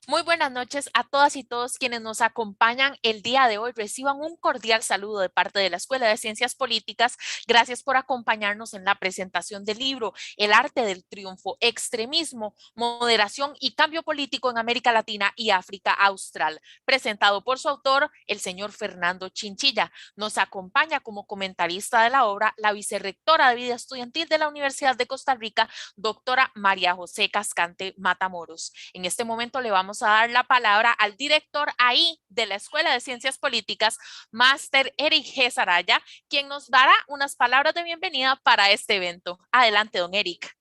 Muy buenas noches a todas y todos quienes nos acompañan el día de hoy. Reciban un cordial saludo de parte de la Escuela de Ciencias Políticas. Gracias por acompañarnos en la presentación del libro El arte del triunfo, extremismo, moderación y cambio político en América Latina y África Austral, presentado por su autor, el señor Fernando Chinchilla. Nos acompaña como comentarista de la obra la vicerrectora de Vida Estudiantil de la Universidad de Costa Rica, doctora María José Cascante Matamoros. En este momento le vamos a dar la palabra al director ahí de la Escuela de Ciencias Políticas, Máster Eric G. Saraya, quien nos dará unas palabras de bienvenida para este evento. Adelante, don Eric.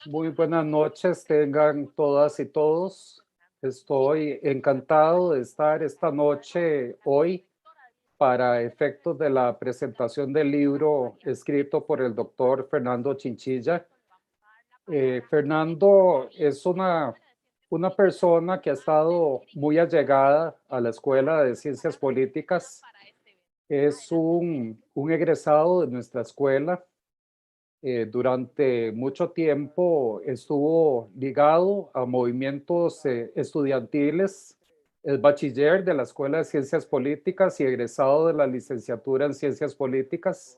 Muy buenas noches, tengan todas y todos. Estoy encantado de estar esta noche hoy para efectos de la presentación del libro escrito por el doctor Fernando Chinchilla. Fernando es una persona que ha estado muy allegada a la Escuela de Ciencias Políticas. Es un egresado de nuestra escuela. Durante mucho tiempo estuvo ligado a movimientos estudiantiles, es bachiller de la Escuela de Ciencias Políticas y egresado de la licenciatura en Ciencias Políticas.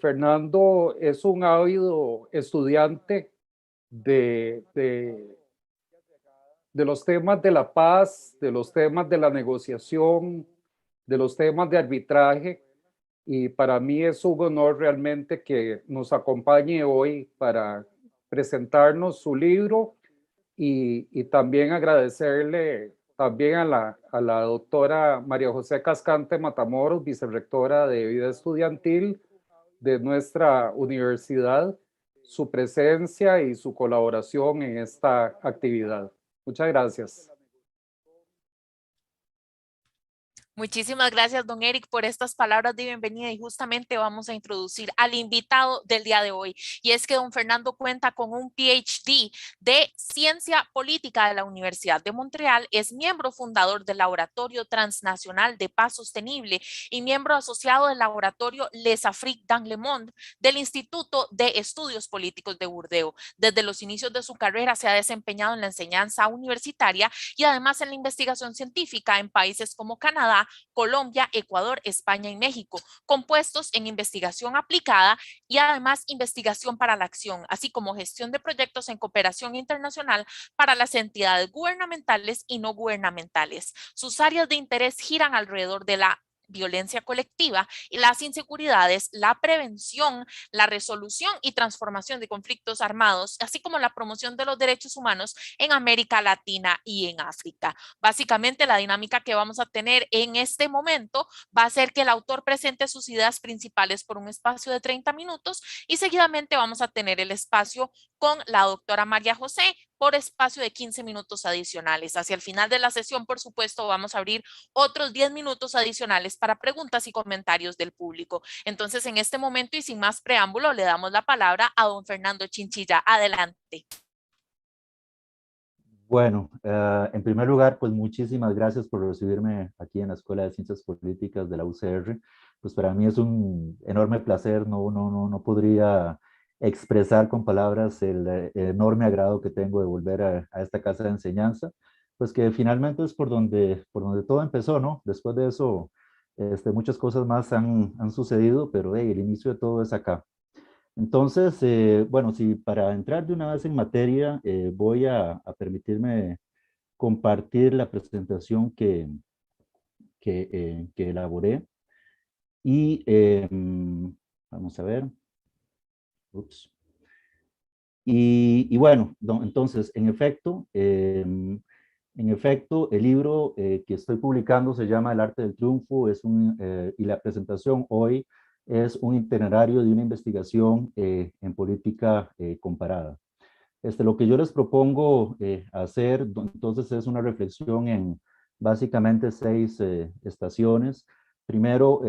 Fernando es un ávido estudiante de, de, de los temas de la paz, de los temas de la negociación, de los temas de arbitraje. Y para mí es un honor realmente que nos acompañe hoy para presentarnos su libro y también agradecerle también a la doctora María José Cascante Matamoros, vicerrectora de Vida Estudiantil de nuestra universidad, su presencia y su colaboración en esta actividad. Muchas gracias. Muchísimas gracias, don Eric, por estas palabras de bienvenida y justamente vamos a introducir al invitado del día de hoy. Y es que don Fernando cuenta con un PhD de Ciencia Política de la Universidad de Montreal, es miembro fundador del Laboratorio Transnacional de Paz Sostenible y miembro asociado del Laboratorio Les Afriques dans le Monde del Instituto de Estudios Políticos de Burdeos. Desde los inicios de su carrera se ha desempeñado en la enseñanza universitaria y además en la investigación científica en países como Canadá, Colombia, Ecuador, España y México, compuestos en investigación aplicada y además investigación para la acción, así como gestión de proyectos en cooperación internacional para las entidades gubernamentales y no gubernamentales. Sus áreas de interés giran alrededor de la violencia colectiva y las inseguridades, la prevención, la resolución y transformación de conflictos armados, así como la promoción de los derechos humanos en América Latina y en África. Básicamente, la dinámica que vamos a tener en este momento va a ser que el autor presente sus ideas principales por un espacio de 30 minutos y seguidamente vamos a tener el espacio con la doctora María José por espacio de 15 minutos adicionales. Hacia el final de la sesión, por supuesto, vamos a abrir otros 10 minutos adicionales para preguntas y comentarios del público. Entonces, en este momento y sin más preámbulo, le damos la palabra a don Fernando Chinchilla. Adelante. Bueno, en primer lugar, pues muchísimas gracias por recibirme aquí en la Escuela de Ciencias Políticas de la UCR. Pues para mí es un enorme placer, no podría expresar con palabras el enorme agrado que tengo de volver a esta casa de enseñanza, pues que finalmente es por donde todo empezó, ¿no? Después de eso, muchas cosas más han sucedido, pero el inicio de todo es acá. Entonces, bueno, si para entrar de una vez en materia, voy a permitirme compartir la presentación que elaboré. Y vamos a ver. Ups. Y bueno, entonces, en efecto, el libro que estoy publicando se llama El arte del triunfo, y la presentación hoy es un itinerario de una investigación en política comparada. Lo que yo les propongo hacer, entonces, es una reflexión en básicamente 6 estaciones. Primero,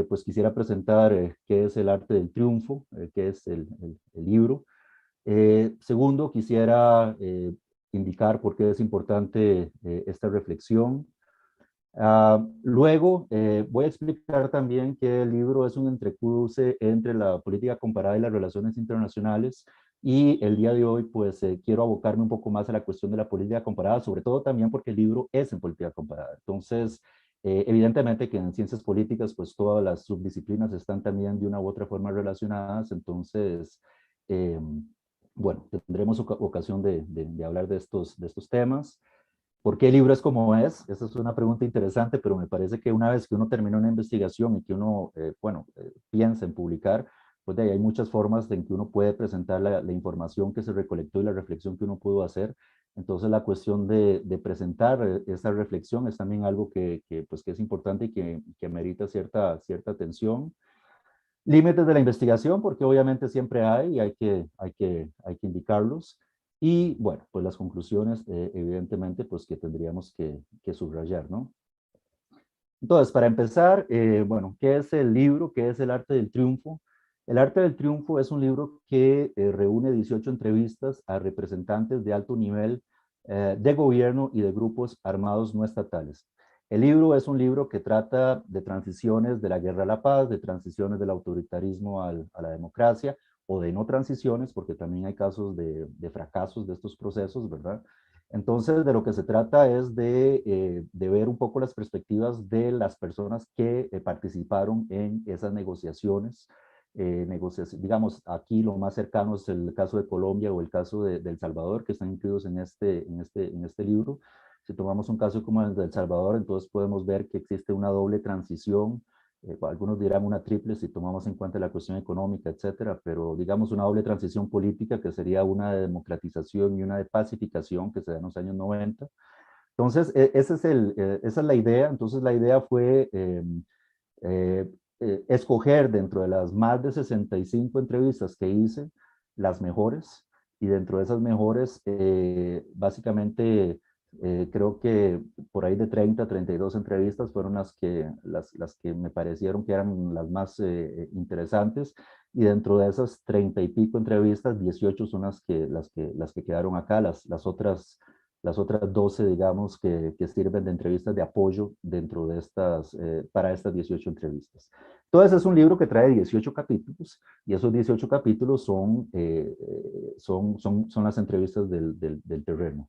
pues quisiera presentar qué es el arte del triunfo, qué es el libro. Segundo, quisiera indicar por qué es importante esta reflexión. Luego, voy a explicar también que el libro es un entrecruce entre la política comparada y las relaciones internacionales, y el día de hoy, pues, quiero abocarme un poco más a la cuestión de la política comparada, sobre todo también porque el libro es en política comparada. Entonces, evidentemente que en ciencias políticas, pues, todas las subdisciplinas están también de una u otra forma relacionadas. Entonces, bueno, tendremos ocasión de hablar de estos temas. ¿Por qué el libro es como es? Esa es una pregunta interesante, pero me parece que una vez que uno termina una investigación y que uno, piensa en publicar, pues de ahí hay muchas formas en que uno puede presentar la información que se recolectó y la reflexión que uno pudo hacer. Entonces, la cuestión de presentar esa reflexión es también algo pues, que es importante y que merita cierta atención. Límites de la investigación, porque obviamente siempre hay y hay que indicarlos. Y bueno, pues las conclusiones, evidentemente, pues que tendríamos que subrayar, ¿no? Entonces, para empezar, bueno, ¿qué es el libro? ¿Qué es El Arte del Triunfo? El Arte del Triunfo es un libro que reúne 18 entrevistas a representantes de alto nivel de gobierno y de grupos armados no estatales. El libro es un libro que trata de transiciones de la guerra a la paz, de transiciones del autoritarismo a la democracia, o de no transiciones, porque también hay casos de fracasos de estos procesos, ¿verdad? Entonces, de lo que se trata es de ver un poco las perspectivas de las personas que participaron en esas negociaciones. Digamos, aquí lo más cercano es el caso de Colombia o el caso de El Salvador, que están incluidos en este libro. Si tomamos un caso como el de El Salvador, entonces podemos ver que existe una doble transición. Algunos dirán una triple si tomamos en cuenta la cuestión económica, etcétera, pero digamos una doble transición política que sería una de democratización y una de pacificación que se da en los años 90. Entonces, esa es la idea. Entonces, la idea fue eh, escoger dentro de las más de 65 entrevistas que hice, las mejores, y dentro de esas mejores, básicamente, creo que por ahí de 30 a 32 entrevistas fueron las que me parecieron que eran las más interesantes, y dentro de esas 30 y pico entrevistas, 18 son las que quedaron acá. Las otras 12, digamos, que sirven de entrevistas de apoyo dentro de para estas 18 entrevistas. Entonces, es un libro que trae 18 capítulos, y esos 18 capítulos son las entrevistas del terreno.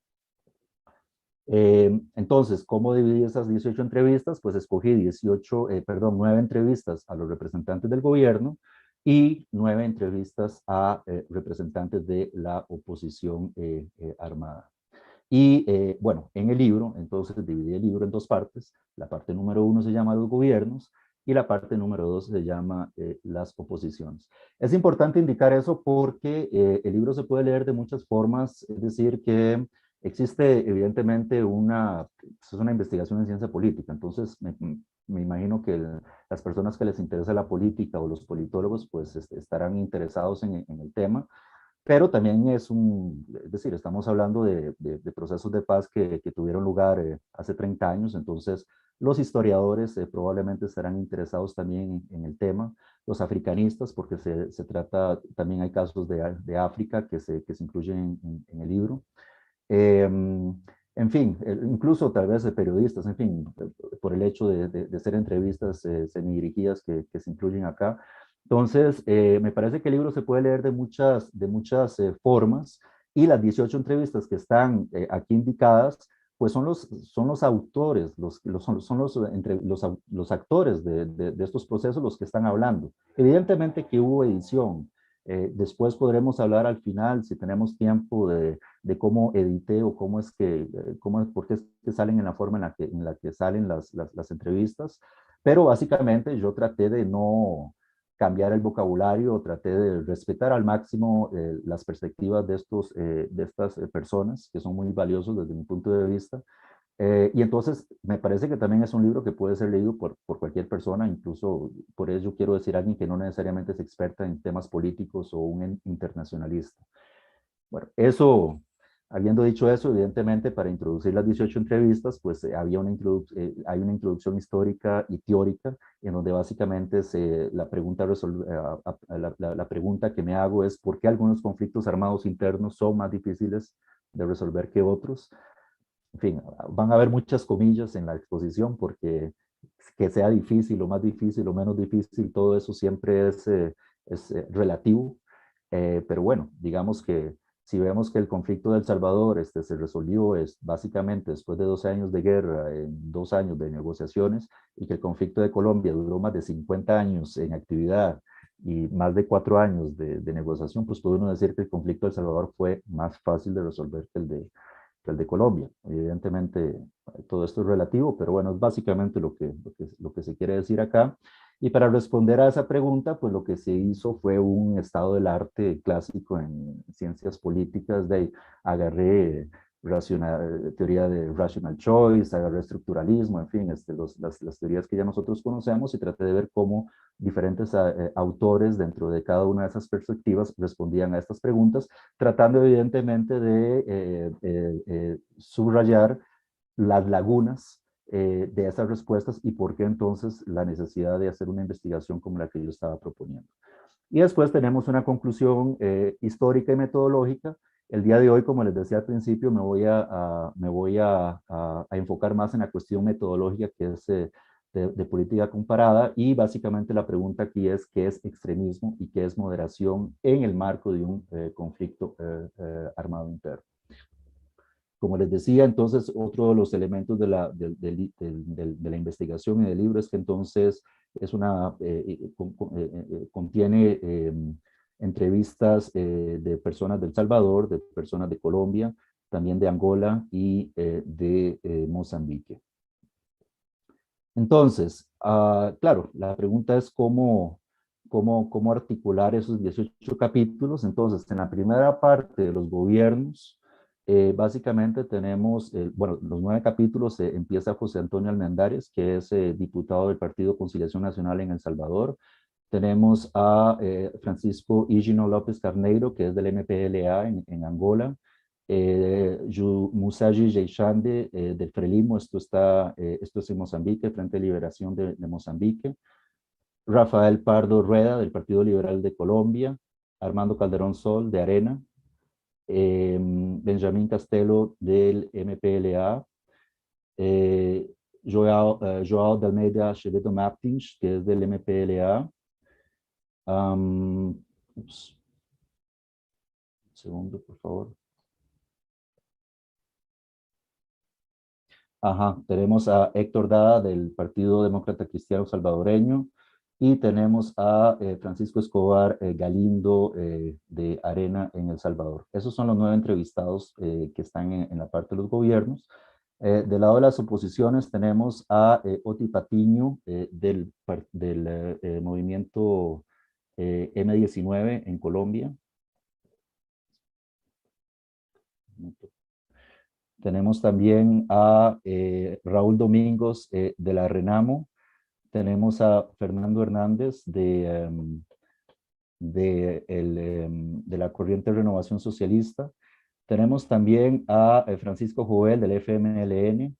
Entonces, ¿cómo dividí esas 18 entrevistas? Pues escogí 9 entrevistas a los representantes del gobierno y 9 entrevistas a representantes de la oposición armada. Y bueno, en el libro, entonces dividí el libro en dos partes. La parte número 1 se llama Los gobiernos y la parte número 2 se llama Las oposiciones. Es importante indicar eso porque el libro se puede leer de muchas formas, es decir, que existe evidentemente es una investigación en ciencia política. Entonces me imagino que las personas que les interesa la política o los politólogos pues estarán interesados en el tema. Pero también es decir, estamos hablando de procesos de paz que tuvieron lugar hace 30 años. Entonces los historiadores probablemente estarán interesados también en el tema, los africanistas, porque se trata, también hay casos de África que se incluyen en el libro. En fin, incluso tal vez de periodistas, en fin, por el hecho de ser entrevistas semidirigidas que se incluyen acá. Entonces, me parece que el libro se puede leer de muchas formas, y las 18 entrevistas que están aquí indicadas, pues son los autores, son los actores de estos procesos los que están hablando. Evidentemente que hubo edición. Después podremos hablar al final, si tenemos tiempo, de cómo edité o por qué es que salen en la forma en la que salen las entrevistas. Pero básicamente yo traté de no cambiar el vocabulario, traté de respetar al máximo las perspectivas de estas personas, que son muy valiosos desde mi punto de vista. Y entonces me parece que también es un libro que puede ser leído por cualquier persona, incluso por ello quiero decir alguien que no necesariamente es experta en temas políticos o un internacionalista. Bueno, habiendo dicho eso, evidentemente para introducir las 18 entrevistas, pues hay una introducción histórica y teórica, en donde básicamente la pregunta que me hago es ¿por qué algunos conflictos armados internos son más difíciles de resolver que otros? en fin, van a haber muchas comillas en la exposición porque que sea difícil o más difícil o menos difícil, todo eso siempre es relativo. Pero bueno, digamos que si vemos que el conflicto de El Salvador se resolvió básicamente después de 12 años de guerra, en 2 años de negociaciones, y que el conflicto de Colombia duró más de 50 años en actividad y más de 4 años de negociación, pues puede uno decir que el conflicto de El Salvador fue más fácil de resolver que el de Colombia. Evidentemente, todo esto es relativo, pero bueno, es básicamente lo que se quiere decir acá. Y para responder a esa pregunta, pues lo que se hizo fue un estado del arte clásico en ciencias políticas, de agarré teoría de rational choice, agarré estructuralismo, en fin, las teorías que ya nosotros conocemos, y traté de ver cómo diferentes autores dentro de cada una de esas perspectivas respondían a estas preguntas, tratando evidentemente de subrayar las lagunas de esas respuestas y por qué entonces la necesidad de hacer una investigación como la que yo estaba proponiendo. Y después tenemos una conclusión histórica y metodológica. El día de hoy, como les decía al principio, me voy a enfocar más en la cuestión metodológica, que es de política comparada, y básicamente la pregunta aquí es qué es extremismo y qué es moderación en el marco de un conflicto armado interno. Como les decía, entonces, otro de los elementos de de la investigación y del libro es que entonces es contiene entrevistas de personas de El Salvador, de personas de Colombia, también de Angola y de Mozambique. Entonces, claro, la pregunta es cómo articular esos 18 capítulos. Entonces, en la primera parte de los gobiernos, básicamente tenemos, bueno, los 9 capítulos empieza José Antonio Almendares, que es diputado del Partido Conciliación Nacional en El Salvador. Tenemos a Francisco Higino López Carneiro, que es del MPLA en Angola. Musashi Jeishande del Frelimo, esto es en Mozambique, Frente de Liberación de Mozambique. Rafael Pardo Rueda, del Partido Liberal de Colombia. Armando Calderón Sol, de Arena. Benjamín Castelo, del MPLA. Joao de Almeida Chevedo Martins, que es del MPLA. Un segundo, por favor. Ajá, tenemos a Héctor Dada del Partido Demócrata Cristiano Salvadoreño, y tenemos a Francisco Escobar Galindo de Arena en El Salvador. Esos son los 9 entrevistados que están en la parte de los gobiernos. Del lado de las oposiciones tenemos a Oti Patiño del movimiento M19 en Colombia. Tenemos también a Raúl Domingos de la Renamo. Tenemos a Fernando Hernández de la Corriente de Renovación Socialista. Tenemos también a Francisco Joel del FMLN,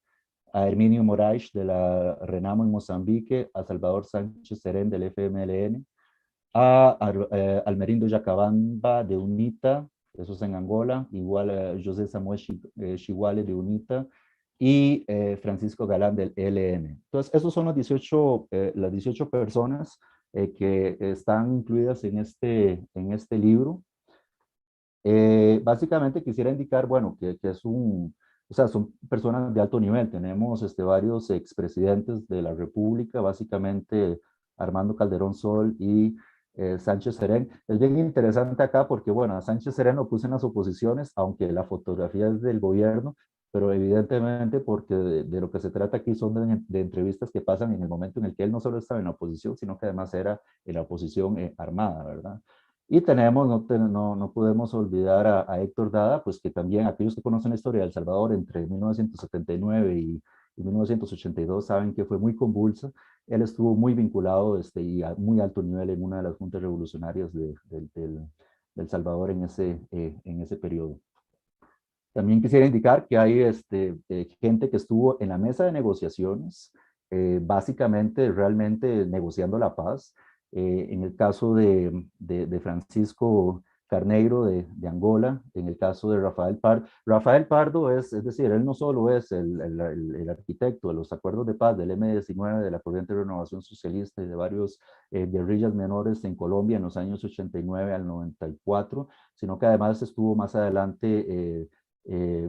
a Herminio Moraes de la Renamo en Mozambique, a Salvador Sánchez Serén del FMLN, a Almerindo Yacabamba de UNITA, eso es en Angola, igual a José Samuel Chihuale de UNITA, y Francisco Galán del ELN. Entonces, esos son las 18 personas que están incluidas en este libro. Básicamente quisiera indicar, bueno, que es o sea, son personas de alto nivel. Tenemos varios expresidentes de la República, básicamente Armando Calderón Sol y Sánchez Serén. Es bien interesante acá porque, bueno, a Sánchez Serén lo puse en las oposiciones, aunque la fotografía es del gobierno, pero evidentemente porque de lo que se trata aquí son de entrevistas que pasan en el momento en el que él no solo estaba en la oposición, sino que además era en la oposición armada, ¿verdad? Y tenemos, no podemos olvidar a Héctor Dada, pues que también aquellos que conocen la historia de El Salvador entre 1979 y 1982 saben que fue muy convulsa. Él estuvo muy vinculado y a muy alto nivel en una de las juntas revolucionarias del Salvador en ese periodo. También quisiera indicar que hay gente que estuvo en la mesa de negociaciones, básicamente realmente negociando la paz. En el caso de Francisco Carneiro de Angola, en el caso de Rafael Pardo. Rafael Pardo es decir, él no solo es el arquitecto de los acuerdos de paz del M-19, de la Corriente de Renovación Socialista y de varios guerrillas menores en Colombia en los años 89 al 94, sino que además estuvo más adelante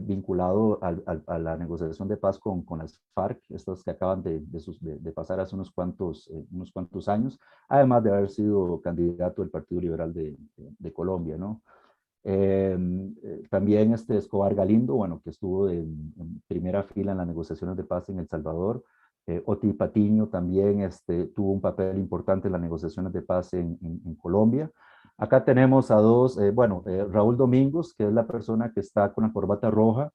vinculado a la negociación de paz con las FARC, estas que acaban de pasar hace unos cuantos años, además de haber sido candidato del Partido Liberal de Colombia, ¿no? También Escobar Galindo, bueno, que estuvo en primera fila en las negociaciones de paz en El Salvador. Oti Patiño también tuvo un papel importante en las negociaciones de paz en Colombia. Acá tenemos a dos, Raúl Domingos, que es la persona que está con la corbata roja,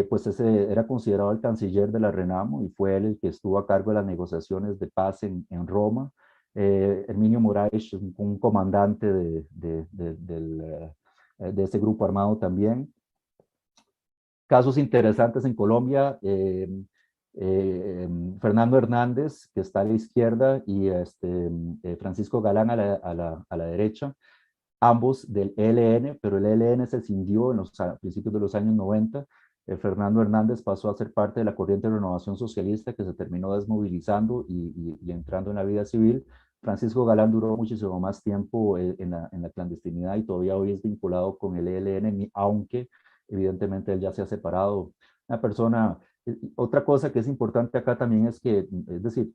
pues ese era considerado el canciller de la RENAMO y fue él el que estuvo a cargo de las negociaciones de paz en Roma. Herminio Moraes, un comandante de ese grupo armado también. Casos interesantes en Colombia, Fernando Hernández, que está a la izquierda, y Francisco Galán a la derecha, ambos del ELN, pero el ELN se cindió a principios de los años 90. Fernando Hernández pasó a ser parte de la corriente de renovación socialista que se terminó desmovilizando y entrando en la vida civil. Francisco Galán duró muchísimo más tiempo en la clandestinidad y todavía hoy es vinculado con el ELN, aunque evidentemente él ya se ha separado. Una persona, otra cosa que es importante acá también es que, es decir,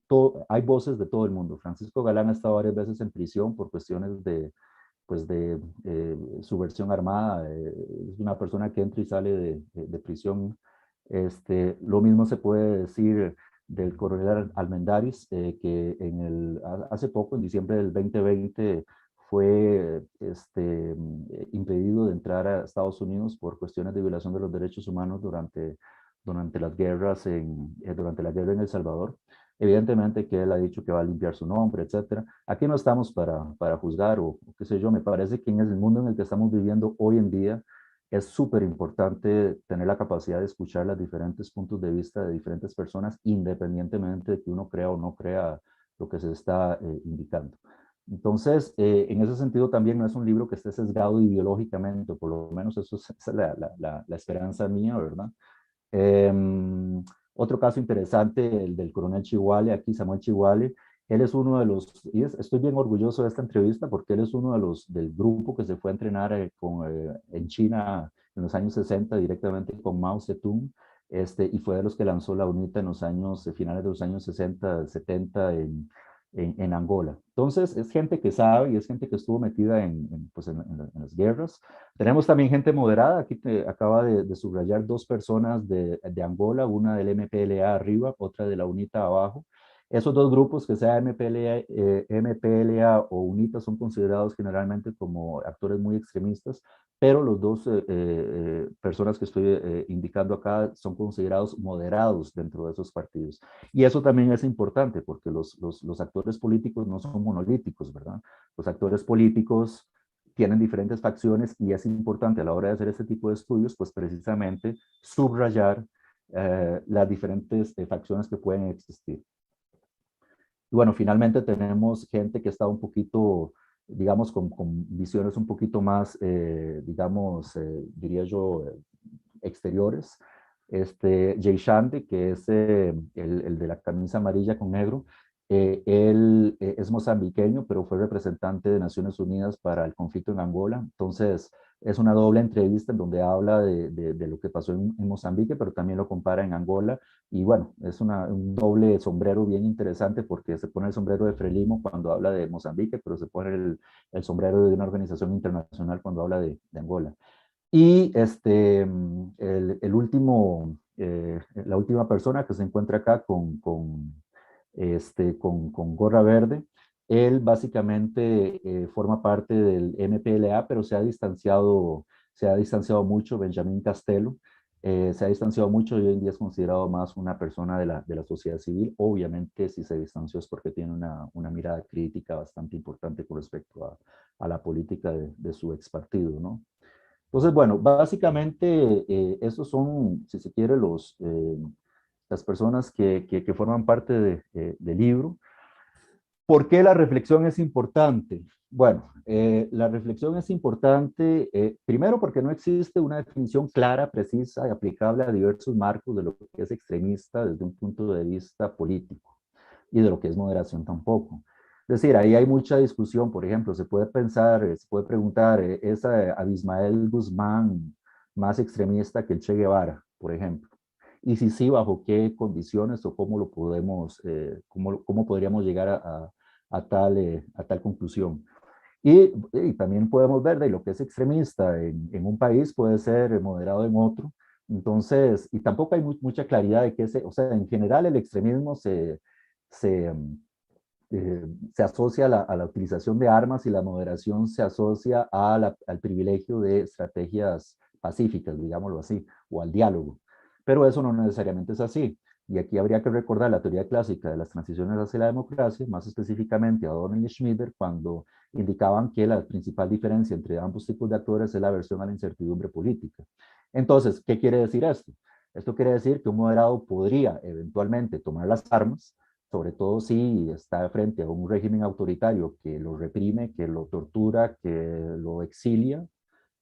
hay voces de todo el mundo. Francisco Galán ha estado varias veces en prisión por cuestiones de subversión armada, es una persona que entra y sale de prisión. Lo mismo se puede decir del coronel Almendaris, que hace poco, en diciembre del 2020, fue impedido de entrar a Estados Unidos por cuestiones de violación de los derechos humanos durante las guerras durante la guerra en El Salvador. Evidentemente que él ha dicho que va a limpiar su nombre, etcétera. Aquí no estamos para juzgar o qué sé yo. Me parece que en el mundo en el que estamos viviendo hoy en día es súper importante tener la capacidad de escuchar los diferentes puntos de vista de diferentes personas, independientemente de que uno crea o no crea lo que se está indicando. Entonces, en ese sentido también no es un libro que esté sesgado ideológicamente, por lo menos eso es la esperanza mía, ¿verdad? Otro caso interesante, el del coronel Chihuale, aquí Samuel Chihuale. Él es uno de los, y estoy bien orgulloso de esta entrevista porque él es uno de los del grupo que se fue a entrenar en China en los años 60 directamente con Mao Zedong, y fue de los que lanzó la UNITA en los años, finales de los años 60, 70 en Angola. Entonces, es gente que sabe y es gente que estuvo metida en las guerras. Tenemos también gente moderada. Aquí te acaba de subrayar dos personas de Angola, una del MPLA arriba, otra de la UNITA abajo. Esos dos grupos, que sea MPLA o UNITA, son considerados generalmente como actores muy extremistas, pero los dos personas que estoy indicando acá son considerados moderados dentro de esos partidos. Y eso también es importante porque los actores políticos no son monolíticos, ¿verdad? Los actores políticos tienen diferentes facciones y es importante a la hora de hacer este tipo de estudios, pues precisamente subrayar las diferentes facciones que pueden existir. Y bueno, finalmente tenemos gente que está un poquito, digamos, con visiones un poquito más, digamos, diría yo, exteriores. Jay Shande, que es el de la camisa amarilla con negro, él es mozambiqueño, pero fue representante de Naciones Unidas para el conflicto en Angola. Entonces, es una doble entrevista en donde habla de lo que pasó en Mozambique, pero también lo compara en Angola. Y bueno, es un doble sombrero bien interesante porque se pone el sombrero de Frelimo cuando habla de Mozambique, pero se pone el sombrero de una organización internacional cuando habla de Angola. Y el último, la última persona que se encuentra acá con gorra verde, él básicamente forma parte del MPLA, pero se ha distanciado mucho. Benjamín Castelo, se ha distanciado mucho y hoy en día es considerado más una persona de la sociedad civil. Obviamente, si se distanció es porque tiene una mirada crítica bastante importante con respecto a la política de su ex partido, ¿no? Entonces, bueno, básicamente esos son, si se quiere, las personas que forman parte del libro. ¿Por qué la reflexión es importante? Bueno, la reflexión es importante, primero porque no existe una definición clara, precisa y aplicable a diversos marcos de lo que es extremista desde un punto de vista político y de lo que es moderación tampoco. Es decir, ahí hay mucha discusión, por ejemplo, se puede pensar, se puede preguntar, ¿es Abimael Guzmán más extremista que el Che Guevara, por ejemplo? Y si sí, bajo qué condiciones o cómo lo podemos, cómo podríamos llegar a tal conclusión. Y también podemos ver de lo que es extremista en un país puede ser moderado en otro. Entonces, y tampoco hay mucha claridad de que o sea, en general el extremismo se, se asocia a la utilización de armas y la moderación se asocia al privilegio de estrategias pacíficas, digámoslo así, o al diálogo. Pero eso no necesariamente es así. Y aquí habría que recordar la teoría clásica de las transiciones hacia la democracia, más específicamente a O'Donnell y Schmider, cuando indicaban que la principal diferencia entre ambos tipos de actores es la aversión a la incertidumbre política. Entonces, ¿qué quiere decir esto? Esto quiere decir que un moderado podría eventualmente tomar las armas, sobre todo si está frente a un régimen autoritario que lo reprime, que lo tortura, que lo exilia,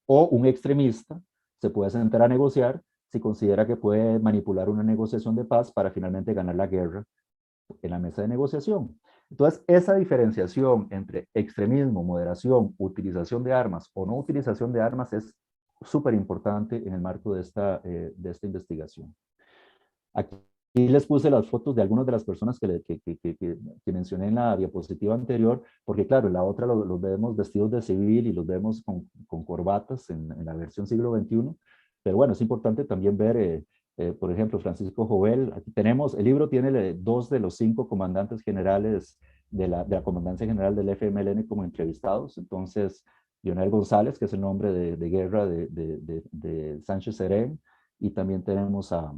o un extremista se puede sentar a negociar si considera que puede manipular una negociación de paz para finalmente ganar la guerra en la mesa de negociación. Entonces, esa diferenciación entre extremismo, moderación, utilización de armas o no utilización de armas es súper importante en el marco de esta investigación. Aquí les puse las fotos de algunas de las personas que mencioné en la diapositiva anterior, porque claro, en la otra los vemos vestidos de civil y los vemos con corbatas en la versión siglo XXI, pero bueno, es importante también ver, por ejemplo, Francisco Jovel. Aquí tenemos, el libro tiene 2 de los 5 comandantes generales de la Comandancia General del FMLN como entrevistados. Entonces, Lionel González, que es el nombre de guerra de Sánchez Serén, y también tenemos a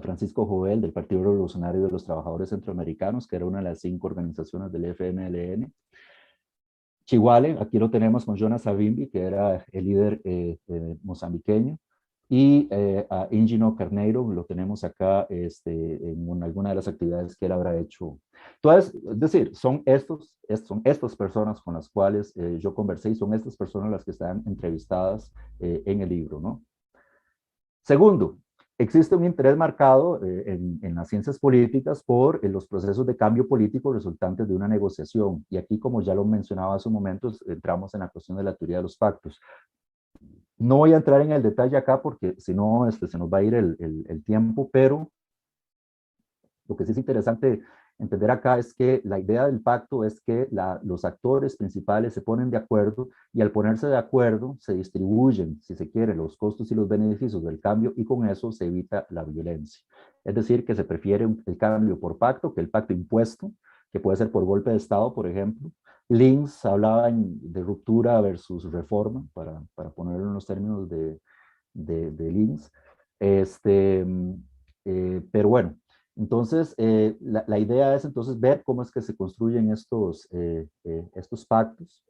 Francisco Jovel del Partido Revolucionario de los Trabajadores Centroamericanos, que era una de las 5 organizaciones del FMLN. Chihuale, aquí lo tenemos con Jonas Savimbi, que era el líder mozambiqueño, y a Ingino Carneiro, lo tenemos acá en alguna de las actividades que él habrá hecho. Entonces, es decir, son estas personas con las cuales yo conversé y son estas personas las que están entrevistadas en el libro, ¿no? Segundo, existe un interés marcado en las ciencias políticas por los procesos de cambio político resultantes de una negociación. Y aquí, como ya lo mencionaba hace un momento, entramos en la cuestión de la teoría de los pactos. No voy a entrar en el detalle acá porque si no se nos va a ir el tiempo, pero lo que sí es interesante entender acá es que la idea del pacto es que los actores principales se ponen de acuerdo y al ponerse de acuerdo se distribuyen, si se quiere, los costos y los beneficios del cambio y con eso se evita la violencia. Es decir, que se prefiere el cambio por pacto que el pacto impuesto, que puede ser por golpe de Estado, por ejemplo. Linz hablaba de ruptura versus reforma, para ponerlo en los términos de Linz. Pero bueno, entonces, la idea es entonces ver cómo es que se construyen estos pactos.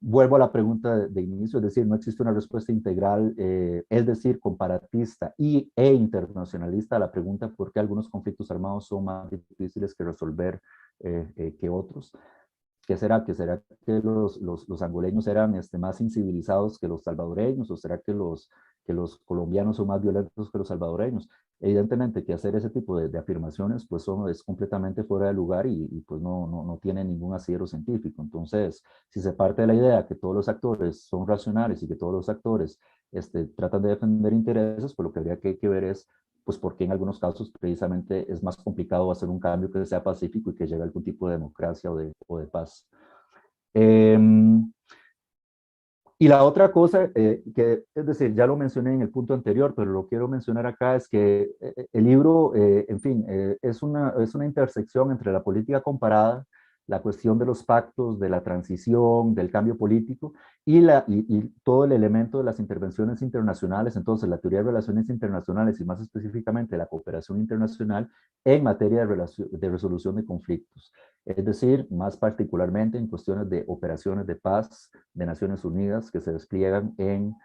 Vuelvo a la pregunta de inicio, es decir, no existe una respuesta integral, es decir, comparatista e internacionalista a la pregunta por qué algunos conflictos armados son más difíciles que resolver que otros. ¿Qué será? ¿Será que los angoleños eran más incivilizados que los salvadoreños? ¿O será que los colombianos son más violentos que los salvadoreños? Evidentemente que hacer ese tipo de afirmaciones pues es completamente fuera de lugar y pues no tiene ningún asidero científico. Entonces, si se parte de la idea que todos los actores son racionales y que todos los actores tratan de defender intereses, pues lo que habría que ver es pues porque en algunos casos precisamente es más complicado hacer un cambio que sea pacífico y que lleve a algún tipo de democracia o de paz. Y la otra cosa, que es decir, ya lo mencioné en el punto anterior, pero lo quiero mencionar acá, es que el libro, en fin, es una intersección entre la política comparada, la cuestión de los pactos, de la transición, del cambio político y todo el elemento de las intervenciones internacionales. Entonces, la teoría de relaciones internacionales y más específicamente la cooperación internacional en materia de resolución de conflictos. Es decir, más particularmente en cuestiones de operaciones de paz de Naciones Unidas que se despliegan en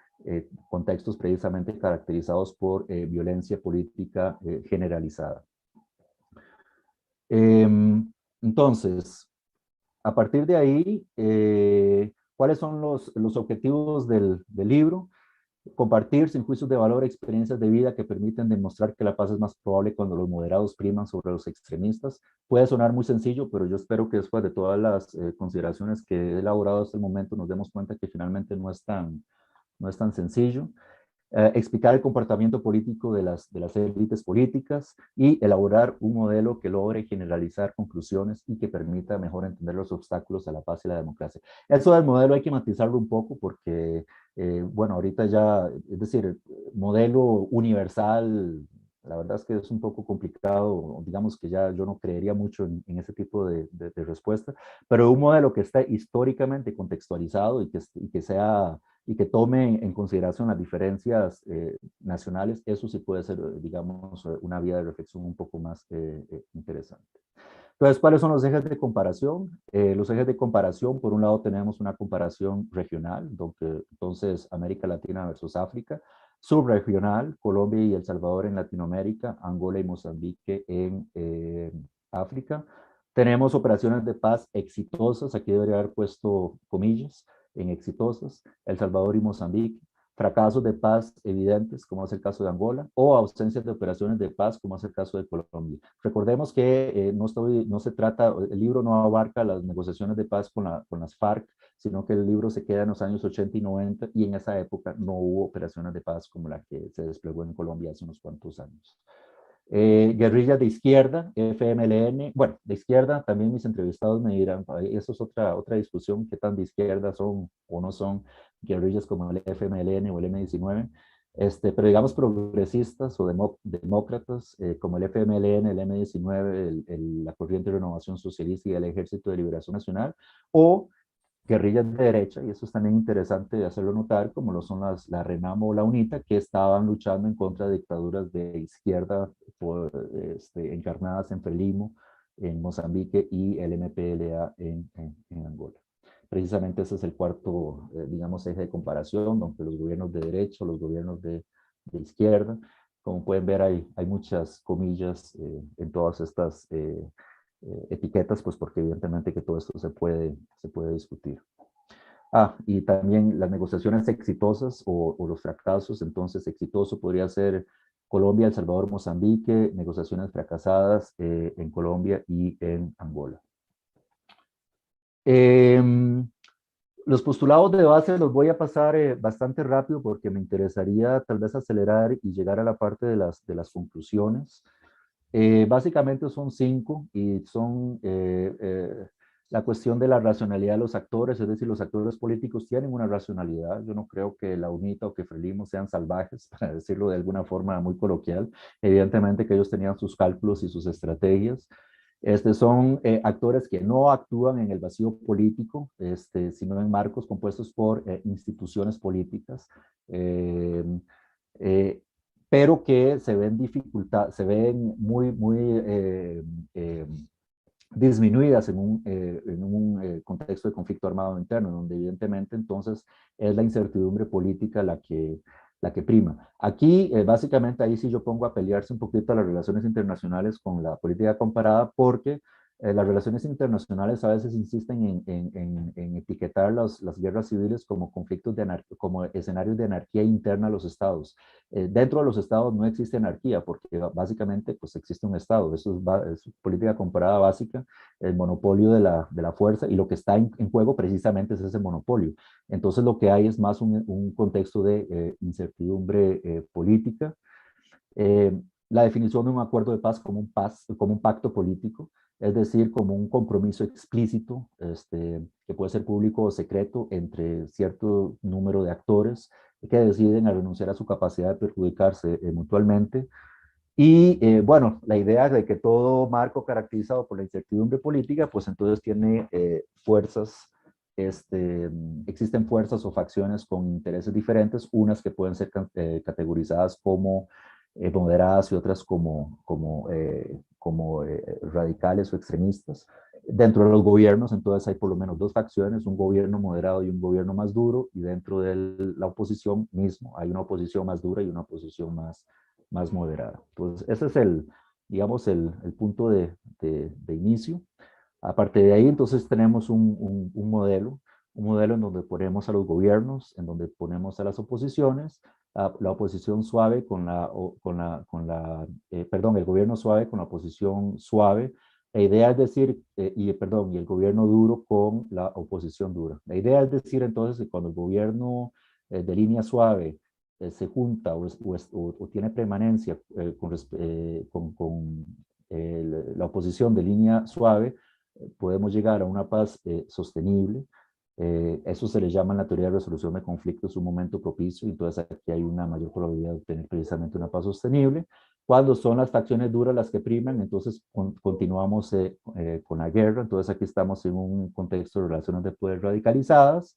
contextos precisamente caracterizados por violencia política generalizada. Entonces, a partir de ahí, ¿cuáles son los objetivos del libro? Compartir sin juicios de valor experiencias de vida que permiten demostrar que la paz es más probable cuando los moderados priman sobre los extremistas. Puede sonar muy sencillo, pero yo espero que después de todas las consideraciones que he elaborado hasta el momento nos demos cuenta que finalmente no es tan sencillo. Explicar el comportamiento político de las élites políticas y elaborar un modelo que logre generalizar conclusiones y que permita mejor entender los obstáculos a la paz y la democracia. Eso del modelo hay que matizarlo un poco porque, bueno, ahorita ya, es decir, modelo universal, la verdad es que es un poco complicado, digamos que ya yo no creería mucho en ese tipo de respuesta, pero un modelo que esté históricamente contextualizado y que sea y que tome en consideración las diferencias nacionales, eso sí puede ser, digamos, una vía de reflexión un poco más interesante. Entonces, ¿cuáles son los ejes de comparación? Los ejes de comparación, por un lado tenemos una comparación regional, entonces América Latina versus África, subregional, Colombia y El Salvador en Latinoamérica, Angola y Mozambique en África. Tenemos operaciones de paz exitosas, aquí debería haber puesto comillas, en exitosas, El Salvador y Mozambique, fracasos de paz evidentes, como es el caso de Angola, o ausencias de operaciones de paz, como es el caso de Colombia. Recordemos que no se trata, el libro no abarca las negociaciones de paz con las FARC, sino que el libro se queda en los años 80 y 90, y en esa época no hubo operaciones de paz como la que se desplegó en Colombia hace unos cuantos años. Guerrillas de izquierda, FMLN, bueno, de izquierda, también mis entrevistados me dirán, eso es otra discusión, qué tan de izquierda son o no son guerrillas como el FMLN o el M19, pero digamos progresistas o demócratas como el FMLN, el M19, la Corriente de Renovación Socialista y el Ejército de Liberación Nacional, o guerrillas de derecha, y eso es también interesante de hacerlo notar, como lo son la RENAMO o la UNITA, que estaban luchando en contra de dictaduras de izquierda encarnadas en Frelimo, en Mozambique, y el MPLA en Angola. Precisamente ese es el cuarto, digamos, eje de comparación, donde los gobiernos de derecha, los gobiernos de izquierda, como pueden ver, hay muchas comillas en todas estas etiquetas, pues porque evidentemente que todo esto se puede discutir. Y también las negociaciones exitosas o los fracasos. Entonces, exitoso podría ser Colombia, El Salvador, Mozambique, negociaciones fracasadas en Colombia y en Angola. Los postulados de base los voy a pasar bastante rápido porque me interesaría tal vez acelerar y llegar a la parte de las conclusiones. Básicamente son 5 y son la cuestión de la racionalidad de los actores, es decir, los actores políticos tienen una racionalidad. Yo no creo que la UNITA o que Frelimo sean salvajes, para decirlo de alguna forma muy coloquial. Evidentemente que ellos tenían sus cálculos y sus estrategias. Son actores que no actúan en el vacío político, sino en marcos compuestos por instituciones políticas. Pero que se ven muy disminuidas en un contexto de conflicto armado interno, donde evidentemente entonces es la incertidumbre política la que prima. Aquí, básicamente, ahí sí yo pongo a pelearse un poquito a las relaciones internacionales con la política comparada, porque las relaciones internacionales a veces insisten en etiquetar las guerras civiles como conflictos como escenarios de anarquía interna a los estados. Dentro de los estados no existe anarquía, porque básicamente pues existe un estado. Eso es política comparada básica, el monopolio de la fuerza, y lo que está en juego precisamente es ese monopolio. Entonces lo que hay es más un contexto de incertidumbre política. La definición de un acuerdo de paz como un pacto político, es decir, como un compromiso explícito, que puede ser público o secreto, entre cierto número de actores que deciden a renunciar a su capacidad de perjudicarse mutuamente. Y bueno, la idea de que todo marco caracterizado por la incertidumbre política, pues entonces tiene fuerzas, existen fuerzas o facciones con intereses diferentes, unas que pueden ser categorizadas como moderadas y otras como radicales o extremistas. Dentro de los gobiernos, entonces hay por lo menos 2 facciones, un gobierno moderado y un gobierno más duro, y dentro de la oposición mismo hay una oposición más dura y una oposición más moderada. Entonces, ese es digamos, el punto de inicio. Aparte de ahí, entonces tenemos un modelo en donde ponemos a los gobiernos, en donde ponemos a las oposiciones, la oposición suave perdón, el gobierno suave con la oposición suave. La idea es decir, y el gobierno duro con la oposición dura. La idea es decir entonces que cuando el gobierno de línea suave se junta o tiene permanencia con la oposición de línea suave, podemos llegar a una paz sostenible. Eso se le llama en la teoría de resolución de conflictos un momento propicio, y entonces aquí hay una mayor probabilidad de obtener precisamente una paz sostenible. Cuando son las facciones duras las que priman, entonces continuamos con la guerra. Entonces aquí estamos en un contexto de relaciones de poder radicalizadas.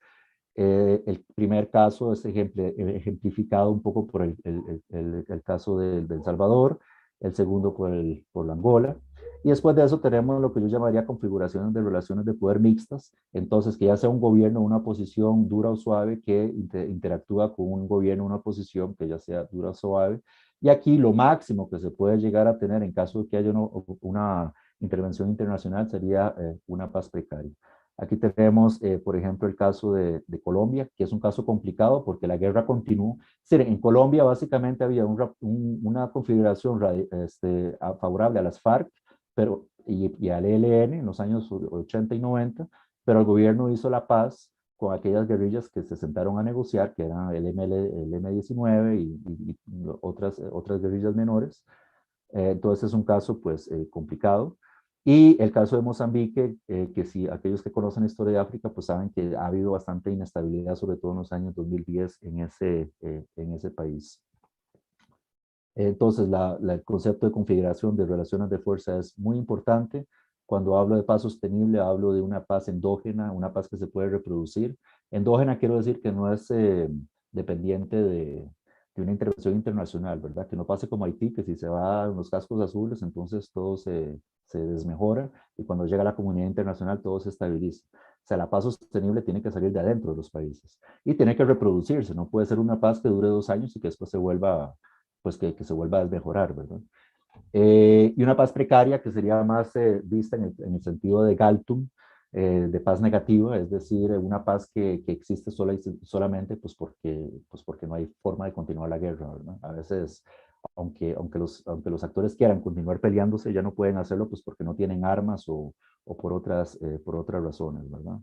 El primer caso es ejemplificado un poco por el caso de El Salvador, el segundo por la Angola. Y después de eso tenemos lo que yo llamaría configuraciones de relaciones de poder mixtas, entonces que ya sea un gobierno o una oposición dura o suave que interactúa con un gobierno o una oposición que ya sea dura o suave. Y aquí lo máximo que se puede llegar a tener en caso de que haya una intervención internacional sería una paz precaria. Aquí tenemos, por ejemplo, el caso de Colombia, que es un caso complicado porque la guerra continuó. En Colombia básicamente había una configuración favorable a las FARC y al ELN en los años 80 y 90, pero el gobierno hizo la paz con aquellas guerrillas que se sentaron a negociar, que eran el M-19 y otras guerrillas menores. Entonces es un caso pues complicado. Y el caso de Mozambique, que si aquellos que conocen la historia de África, pues saben que ha habido bastante inestabilidad, sobre todo en los años 2010 en ese país. Entonces, el concepto de configuración de relaciones de fuerza es muy importante. Cuando hablo de paz sostenible, hablo de una paz endógena, una paz que se puede reproducir. Endógena quiero decir que no es dependiente de una intervención internacional, ¿verdad? Que no pase como Haití, que si se va en los cascos azules, entonces todo se desmejora, y cuando llega la comunidad internacional todo se estabiliza. O sea, la paz sostenible tiene que salir de adentro de los países y tiene que reproducirse. No puede ser una paz que dure 2 años y que después se vuelva que se vuelva a desmejorar, ¿verdad? Y una paz precaria que sería más vista en el sentido de Galtung, de paz negativa, es decir, una paz que existe solamente pues porque no hay forma de continuar la guerra, ¿verdad? A veces, aunque los actores quieran continuar peleándose, ya no pueden hacerlo pues porque no tienen armas o por otras razones, ¿verdad?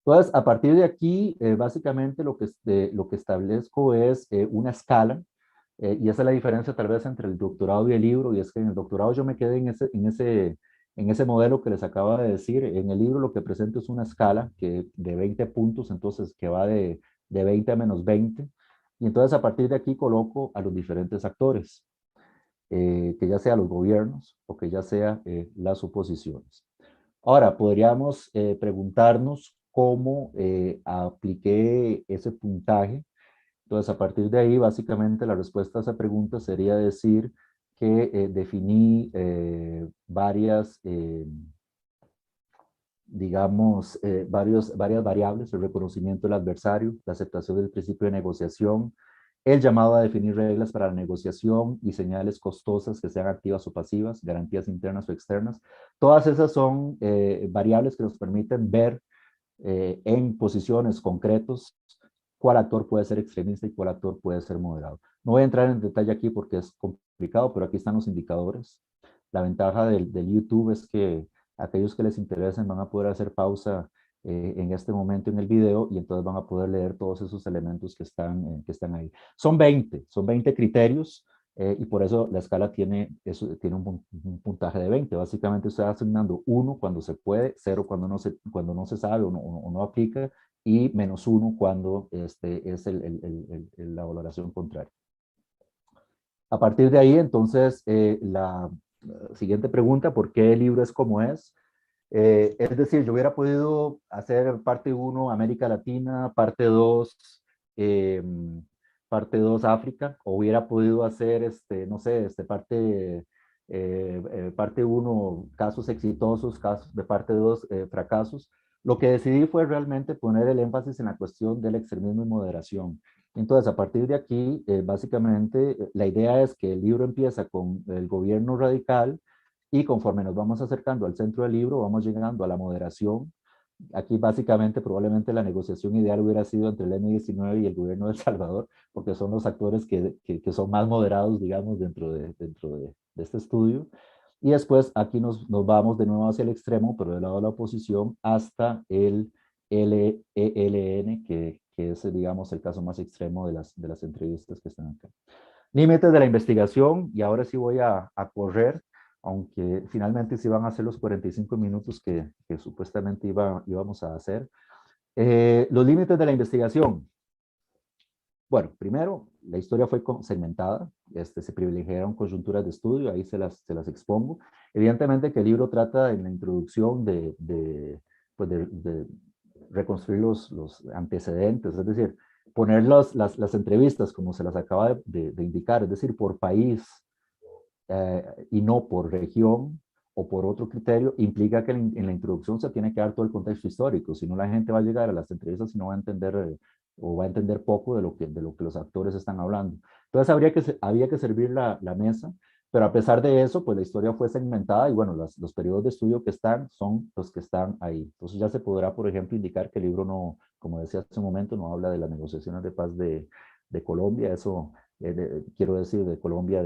Entonces, a partir de aquí, básicamente lo que establezco es una escala. Y esa es la diferencia tal vez entre el doctorado y el libro, y es que en el doctorado yo me quedé en ese modelo que les acaba de decir. En el libro lo que presento es una escala de 20 puntos, entonces que va de 20 a menos 20, y entonces a partir de aquí coloco a los diferentes actores, que ya sea los gobiernos o que ya sea las oposiciones. Ahora, podríamos preguntarnos cómo apliqué ese puntaje. Entonces, a partir de ahí, básicamente la respuesta a esa pregunta sería decir que definí varias, digamos, varias variables: el reconocimiento del adversario, la aceptación del principio de negociación, el llamado a definir reglas para la negociación y señales costosas que sean activas o pasivas, garantías internas o externas. Todas esas son variables que nos permiten ver en posiciones concretos cuál actor puede ser extremista y cuál actor puede ser moderado. No voy a entrar en detalle aquí porque es complicado, pero aquí están los indicadores. La ventaja del YouTube es que aquellos que les interesen van a poder hacer pausa en este momento en el video, y entonces van a poder leer todos esos elementos que están ahí. Son 20 criterios, y por eso la escala tiene un puntaje de 20. Básicamente usted va asignando 1 cuando se puede, 0 cuando no se sabe o no aplica, y -1 cuando es la valoración contraria. A partir de ahí, entonces, la siguiente pregunta: ¿por qué el libro es como es? Es decir, yo hubiera podido hacer parte 1 América Latina, parte 2 África, o hubiera podido hacer, no sé, parte 1 casos exitosos, de parte 2 fracasos. Lo que decidí fue realmente poner el énfasis en la cuestión del extremismo y moderación. Entonces, a partir de aquí, básicamente, la idea es que el libro empieza con el gobierno radical, y conforme nos vamos acercando al centro del libro, vamos llegando a la moderación. Aquí básicamente probablemente la negociación ideal hubiera sido entre el M-19 y el gobierno de El Salvador, porque son los actores que son más moderados, digamos, dentro de este estudio. Y después aquí nos vamos de nuevo hacia el extremo, pero del lado de la oposición, hasta el LELN, que es, digamos, el caso más extremo de las entrevistas que están acá. Límites de la investigación, y ahora sí voy a correr, aunque finalmente sí van a ser los 45 minutos que supuestamente íbamos a hacer. Los límites de la investigación. Bueno, primero, la historia fue segmentada, se privilegiaron coyunturas de estudio, ahí se las expongo. Evidentemente que el libro trata en la introducción pues de reconstruir los antecedentes, es decir, poner las entrevistas como se las acaba de indicar, es decir, por país y no por región o por otro criterio, implica que en la introducción se tiene que dar todo el contexto histórico, si no la gente va a llegar a las entrevistas y no va a entender o va a entender poco de lo que los actores están hablando. Entonces había que servir la mesa, pero a pesar de eso, pues la historia fue segmentada y bueno, los periodos de estudio que están son los que están ahí. Entonces ya se podrá, por ejemplo, indicar que el libro no, como decía hace un momento, no habla de las negociaciones de paz de Colombia, eso quiero decir, de Colombia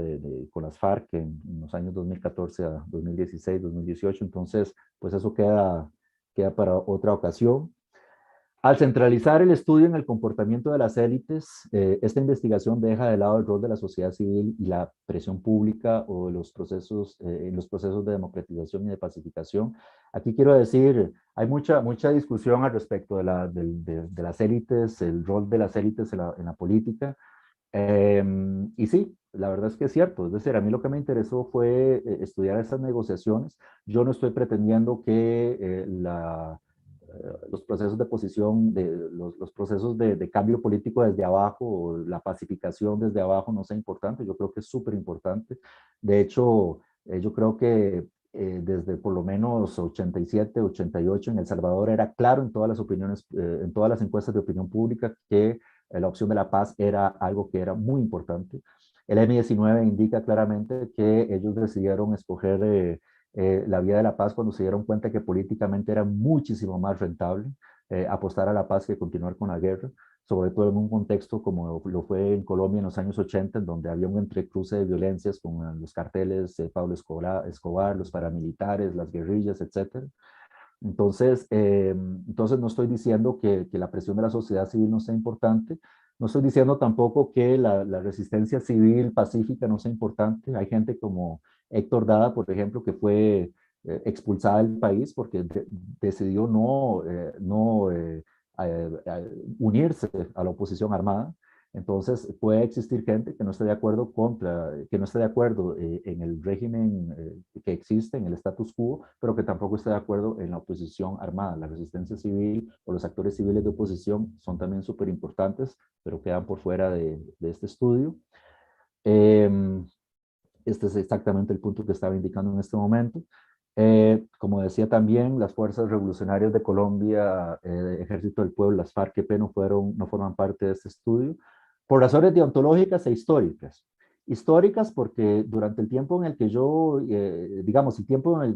con las FARC en los años 2014 a 2016, 2018, entonces pues eso queda para otra ocasión. Al centralizar el estudio en el comportamiento de las élites, esta investigación deja de lado el rol de la sociedad civil y la presión pública o de los procesos, en los procesos de democratización y de pacificación. Aquí quiero decir, hay mucha discusión al respecto de las élites, el rol de las élites en la política. Y sí, la verdad es que es cierto. Es decir, a mí lo que me interesó fue estudiar esas negociaciones. Yo no estoy pretendiendo que los procesos de posición, los procesos de cambio político desde abajo, o la pacificación desde abajo no sea importante. Yo creo que es súper importante. De hecho, yo creo que desde por lo menos 87, 88 en El Salvador era claro en todas las opiniones, en todas las encuestas de opinión pública que la opción de la paz era algo que era muy importante. El M-19 indica claramente que ellos decidieron escoger la vía de la paz cuando se dieron cuenta que políticamente era muchísimo más rentable apostar a la paz que continuar con la guerra, sobre todo en un contexto como lo fue en Colombia en los años 80, en donde había un entrecruce de violencias con los carteles, Pablo Escobar, los paramilitares, las guerrillas, etc. Entonces no estoy diciendo que la presión de la sociedad civil no sea importante, no estoy diciendo tampoco que la resistencia civil pacífica no sea importante. Hay gente como Héctor Dada, por ejemplo, que fue expulsada del país porque decidió unirse a la oposición armada. Entonces puede existir gente que no esté de acuerdo en el régimen que existe, en el status quo, pero que tampoco esté de acuerdo en la oposición armada. La resistencia civil o los actores civiles de oposición son también súper importantes, pero quedan por fuera de este estudio. Este es exactamente el punto que estaba indicando en este momento. Como decía también, las fuerzas revolucionarias de Colombia, Ejército del Pueblo, las FARC-EP no forman parte de este estudio, por razones deontológicas e históricas. Históricas porque durante el tiempo en el que yo, digamos, el tiempo en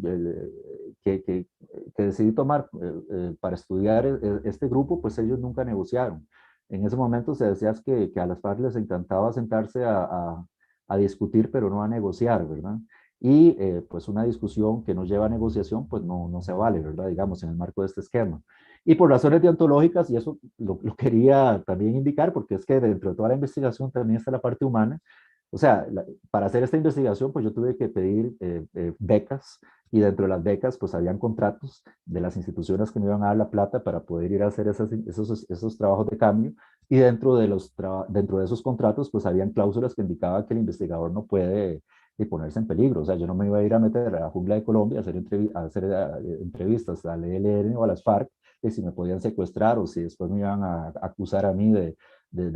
que decidí tomar para estudiar este grupo, pues ellos nunca negociaron. En ese momento se decía que a las FARC les encantaba sentarse a discutir, pero no a negociar, ¿verdad? Y pues una discusión que no lleva a negociación, pues no se vale, ¿verdad? Digamos, en el marco de este esquema. Y por razones deontológicas, y eso lo quería también indicar, porque es que dentro de toda la investigación también está la parte humana. O sea, para hacer esta investigación, pues yo tuve que pedir becas, y dentro de las becas, pues habían contratos de las instituciones que me iban a dar la plata para poder ir a hacer esos trabajos de cambio, y dentro de esos contratos, pues habían cláusulas que indicaban que el investigador no puede ponerse en peligro. O sea, yo no me iba a ir a meter a la jungla de Colombia a hacer entrevistas al ELN o a las FARC, de si me podían secuestrar o si después me iban a acusar a mí de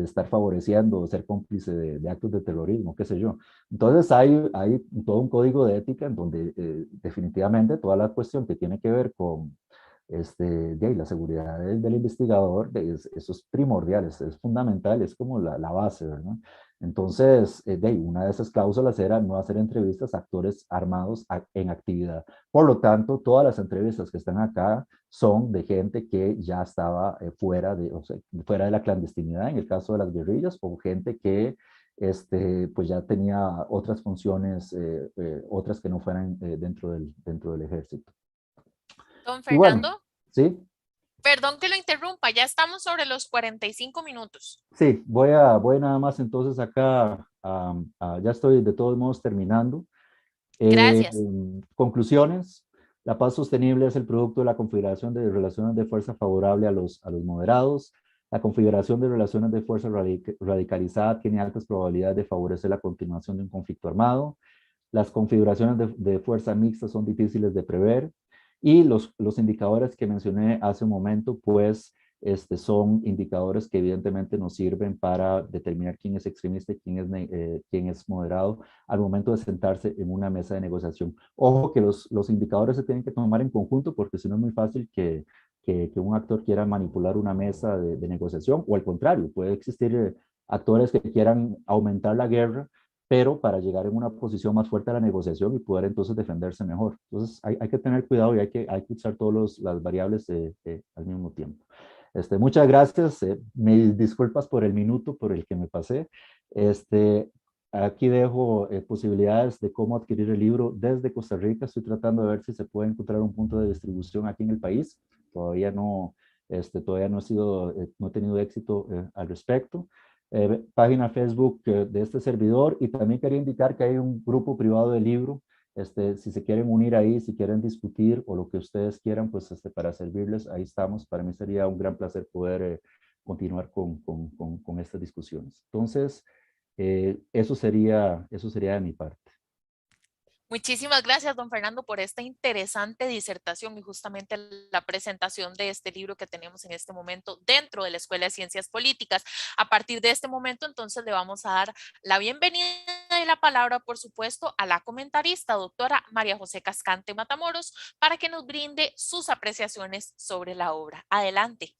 estar favoreciendo o ser cómplice de actos de terrorismo, qué sé yo. Entonces hay todo un código de ética en donde definitivamente toda la cuestión que tiene que ver con la seguridad del investigador, eso es primordial, es fundamental, es como la base, ¿verdad? Entonces, una de esas cláusulas era no hacer entrevistas a actores armados en actividad. Por lo tanto, todas las entrevistas que están acá son de gente que ya estaba fuera de la clandestinidad, en el caso de las guerrillas, o gente que pues ya tenía otras funciones, otras que no fueran dentro del ejército. Don Y bueno, Fernando, sí. perdón que lo interrumpa, ya estamos sobre los 45 minutos. Sí, voy nada más entonces acá, ya estoy de todos modos terminando. Gracias. Conclusiones. La paz sostenible es el producto de la configuración de relaciones de fuerza favorable a los moderados. La configuración de relaciones de fuerza radicalizada tiene altas probabilidades de favorecer la continuación de un conflicto armado. Las configuraciones de fuerza mixta son difíciles de prever. Y los indicadores que mencioné hace un momento, pues, son indicadores que evidentemente nos sirven para determinar quién es extremista y quién es moderado al momento de sentarse en una mesa de negociación. Ojo que los indicadores se tienen que tomar en conjunto porque si no es muy fácil que un actor quiera manipular una mesa de negociación, o al contrario, puede existir actores que quieran aumentar la guerra, pero para llegar en una posición más fuerte a la negociación y poder entonces defenderse mejor. Entonces hay que tener cuidado y hay que usar todas las variables al mismo tiempo. Muchas gracias. Mis disculpas por el minuto por el que me pasé. Aquí dejo posibilidades de cómo adquirir el libro desde Costa Rica. Estoy tratando de ver si se puede encontrar un punto de distribución aquí en el país. Todavía no, no he tenido éxito al respecto. Página Facebook de este servidor, y también quería indicar que hay un grupo privado de libro. Si se quieren unir ahí, si quieren discutir o lo que ustedes quieran, pues para servirles, ahí estamos. Para mí sería un gran placer poder continuar con estas discusiones. Entonces, eso sería de mi parte. Muchísimas gracias, don Fernando, por esta interesante disertación y justamente la presentación de este libro que tenemos en este momento dentro de la Escuela de Ciencias Políticas. A partir de este momento, entonces, le vamos a dar la bienvenida y la palabra, por supuesto, a la comentarista, doctora María José Cascante Matamoros, para que nos brinde sus apreciaciones sobre la obra. Adelante.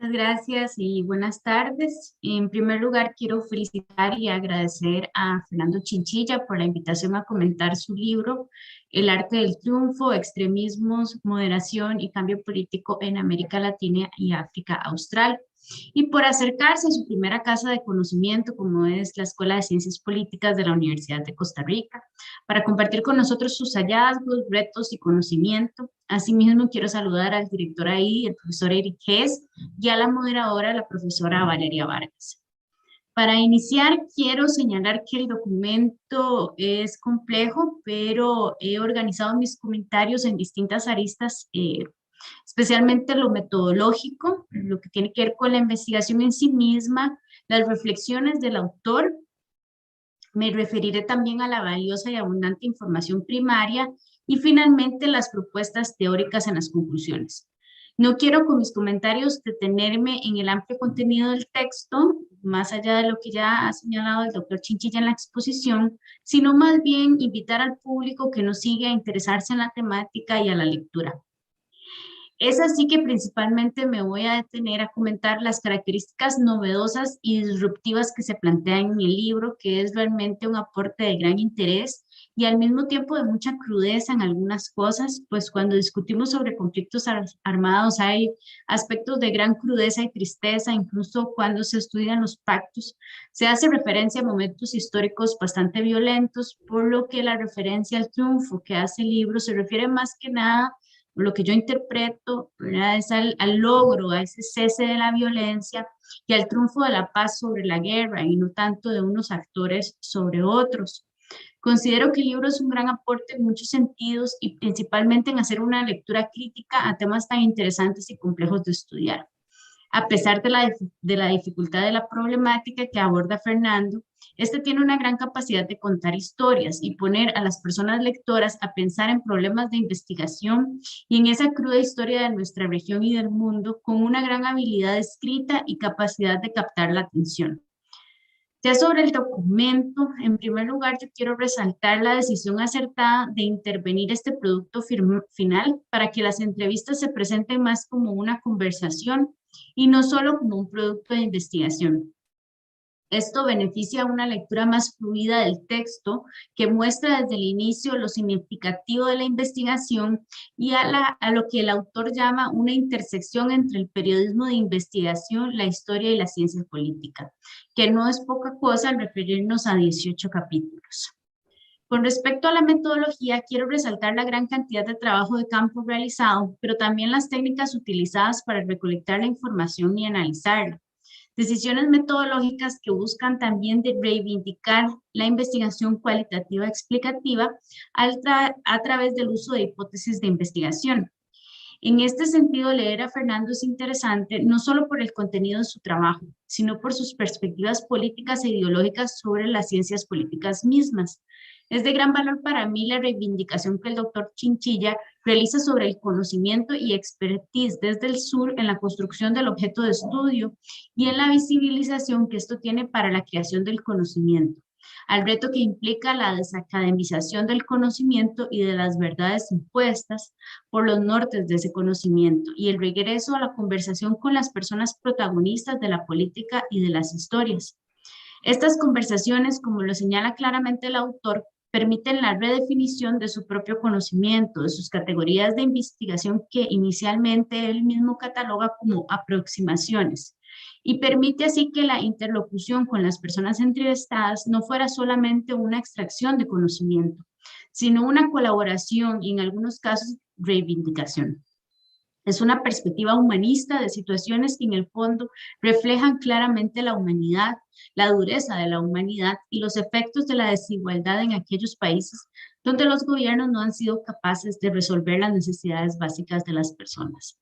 Muchas gracias y buenas tardes. En primer lugar, quiero felicitar y agradecer a Fernando Chinchilla por la invitación a comentar su libro, El arte del triunfo, extremismos, moderación y cambio político en América Latina y África Austral, y por acercarse a su primera casa de conocimiento, como es la Escuela de Ciencias Políticas de la Universidad de Costa Rica, para compartir con nosotros sus hallazgos, retos y conocimiento. Asimismo, quiero saludar al director ahí, el profesor Eric Hess, y a la moderadora, la profesora Valeria Vargas. Para iniciar, quiero señalar que el documento es complejo, pero he organizado mis comentarios en distintas aristas, especialmente lo metodológico, lo que tiene que ver con la investigación en sí misma, las reflexiones del autor. Me referiré también a la valiosa y abundante información primaria y finalmente las propuestas teóricas en las conclusiones. No quiero con mis comentarios detenerme en el amplio contenido del texto, más allá de lo que ya ha señalado el doctor Chinchilla en la exposición, sino más bien invitar al público que nos sigue a interesarse en la temática y a la lectura. Es así que principalmente me voy a detener a comentar las características novedosas y disruptivas que se plantean en el libro, que es realmente un aporte de gran interés y al mismo tiempo de mucha crudeza en algunas cosas, pues cuando discutimos sobre conflictos armados hay aspectos de gran crudeza y tristeza, incluso cuando se estudian los pactos, se hace referencia a momentos históricos bastante violentos, por lo que la referencia al triunfo que hace el libro se refiere más que nada, lo que yo interpreto, ¿verdad?, es al logro, a ese cese de la violencia y al triunfo de la paz sobre la guerra, y no tanto de unos actores sobre otros. Considero que el libro es un gran aporte en muchos sentidos y principalmente en hacer una lectura crítica a temas tan interesantes y complejos de estudiar. A pesar de la dificultad de la problemática que aborda Fernando, este tiene una gran capacidad de contar historias y poner a las personas lectoras a pensar en problemas de investigación y en esa cruda historia de nuestra región y del mundo con una gran habilidad escrita y capacidad de captar la atención. Ya sobre el documento, en primer lugar yo quiero resaltar la decisión acertada de intervenir este producto final para que las entrevistas se presenten más como una conversación y no solo como un producto de investigación. Esto beneficia a una lectura más fluida del texto que muestra desde el inicio lo significativo de la investigación y a lo que el autor llama una intersección entre el periodismo de investigación, la historia y la ciencia política, que no es poca cosa al referirnos a 18 capítulos. Con respecto a la metodología, quiero resaltar la gran cantidad de trabajo de campo realizado, pero también las técnicas utilizadas para recolectar la información y analizarla. Decisiones metodológicas que buscan también de reivindicar la investigación cualitativa explicativa a través del uso de hipótesis de investigación. En este sentido, leer a Fernando es interesante no solo por el contenido de su trabajo, sino por sus perspectivas políticas e ideológicas sobre las ciencias políticas mismas. Es de gran valor para mí la reivindicación que el doctor Chinchilla realiza sobre el conocimiento y expertise desde el sur en la construcción del objeto de estudio y en la visibilización que esto tiene para la creación del conocimiento, al reto que implica la desacademización del conocimiento y de las verdades impuestas por los nortes de ese conocimiento y el regreso a la conversación con las personas protagonistas de la política y de las historias. Estas conversaciones, como lo señala claramente el autor, permiten la redefinición de su propio conocimiento, de sus categorías de investigación que inicialmente él mismo cataloga como aproximaciones, y permite así que la interlocución con las personas entrevistadas no fuera solamente una extracción de conocimiento, sino una colaboración y en algunos casos reivindicación. Es una perspectiva humanista de situaciones que en el fondo reflejan claramente la humanidad, la dureza de la humanidad y los efectos de la desigualdad en aquellos países donde los gobiernos no han sido capaces de resolver las necesidades básicas de las personas.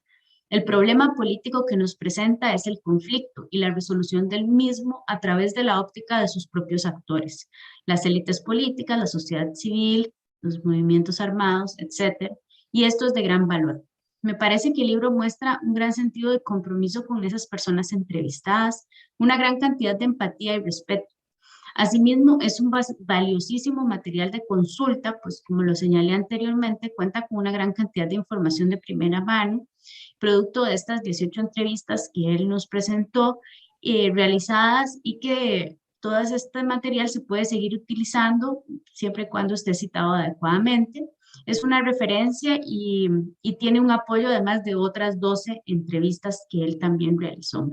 El problema político que nos presenta es el conflicto y la resolución del mismo a través de la óptica de sus propios actores, las élites políticas, la sociedad civil, los movimientos armados, etc. Y esto es de gran valor. Me parece que el libro muestra un gran sentido de compromiso con esas personas entrevistadas, una gran cantidad de empatía y respeto. Asimismo, es un valiosísimo material de consulta, pues como lo señalé anteriormente, cuenta con una gran cantidad de información de primera mano, producto de estas 18 entrevistas que él nos presentó, realizadas y que todo este material se puede seguir utilizando siempre y cuando esté citado adecuadamente. Es una referencia y tiene un apoyo además de otras 12 entrevistas que él también realizó.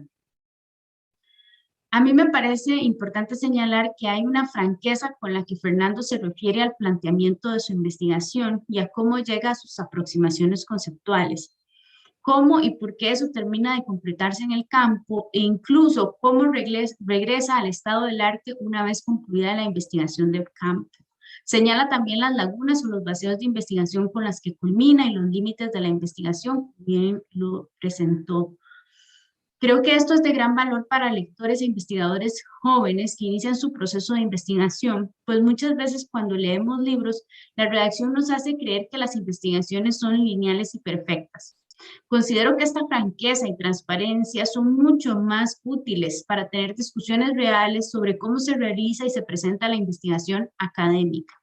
A mí me parece importante señalar que hay una franqueza con la que Fernando se refiere al planteamiento de su investigación y a cómo llega a sus aproximaciones conceptuales, cómo y por qué eso termina de completarse en el campo e incluso cómo regresa al estado del arte una vez concluida la investigación del campo. Señala también las lagunas o los vacíos de investigación con las que culmina y los límites de la investigación, bien lo presentó. Creo que esto es de gran valor para lectores e investigadores jóvenes que inician su proceso de investigación, pues muchas veces cuando leemos libros, la redacción nos hace creer que las investigaciones son lineales y perfectas. Considero que esta franqueza y transparencia son mucho más útiles para tener discusiones reales sobre cómo se realiza y se presenta la investigación académica.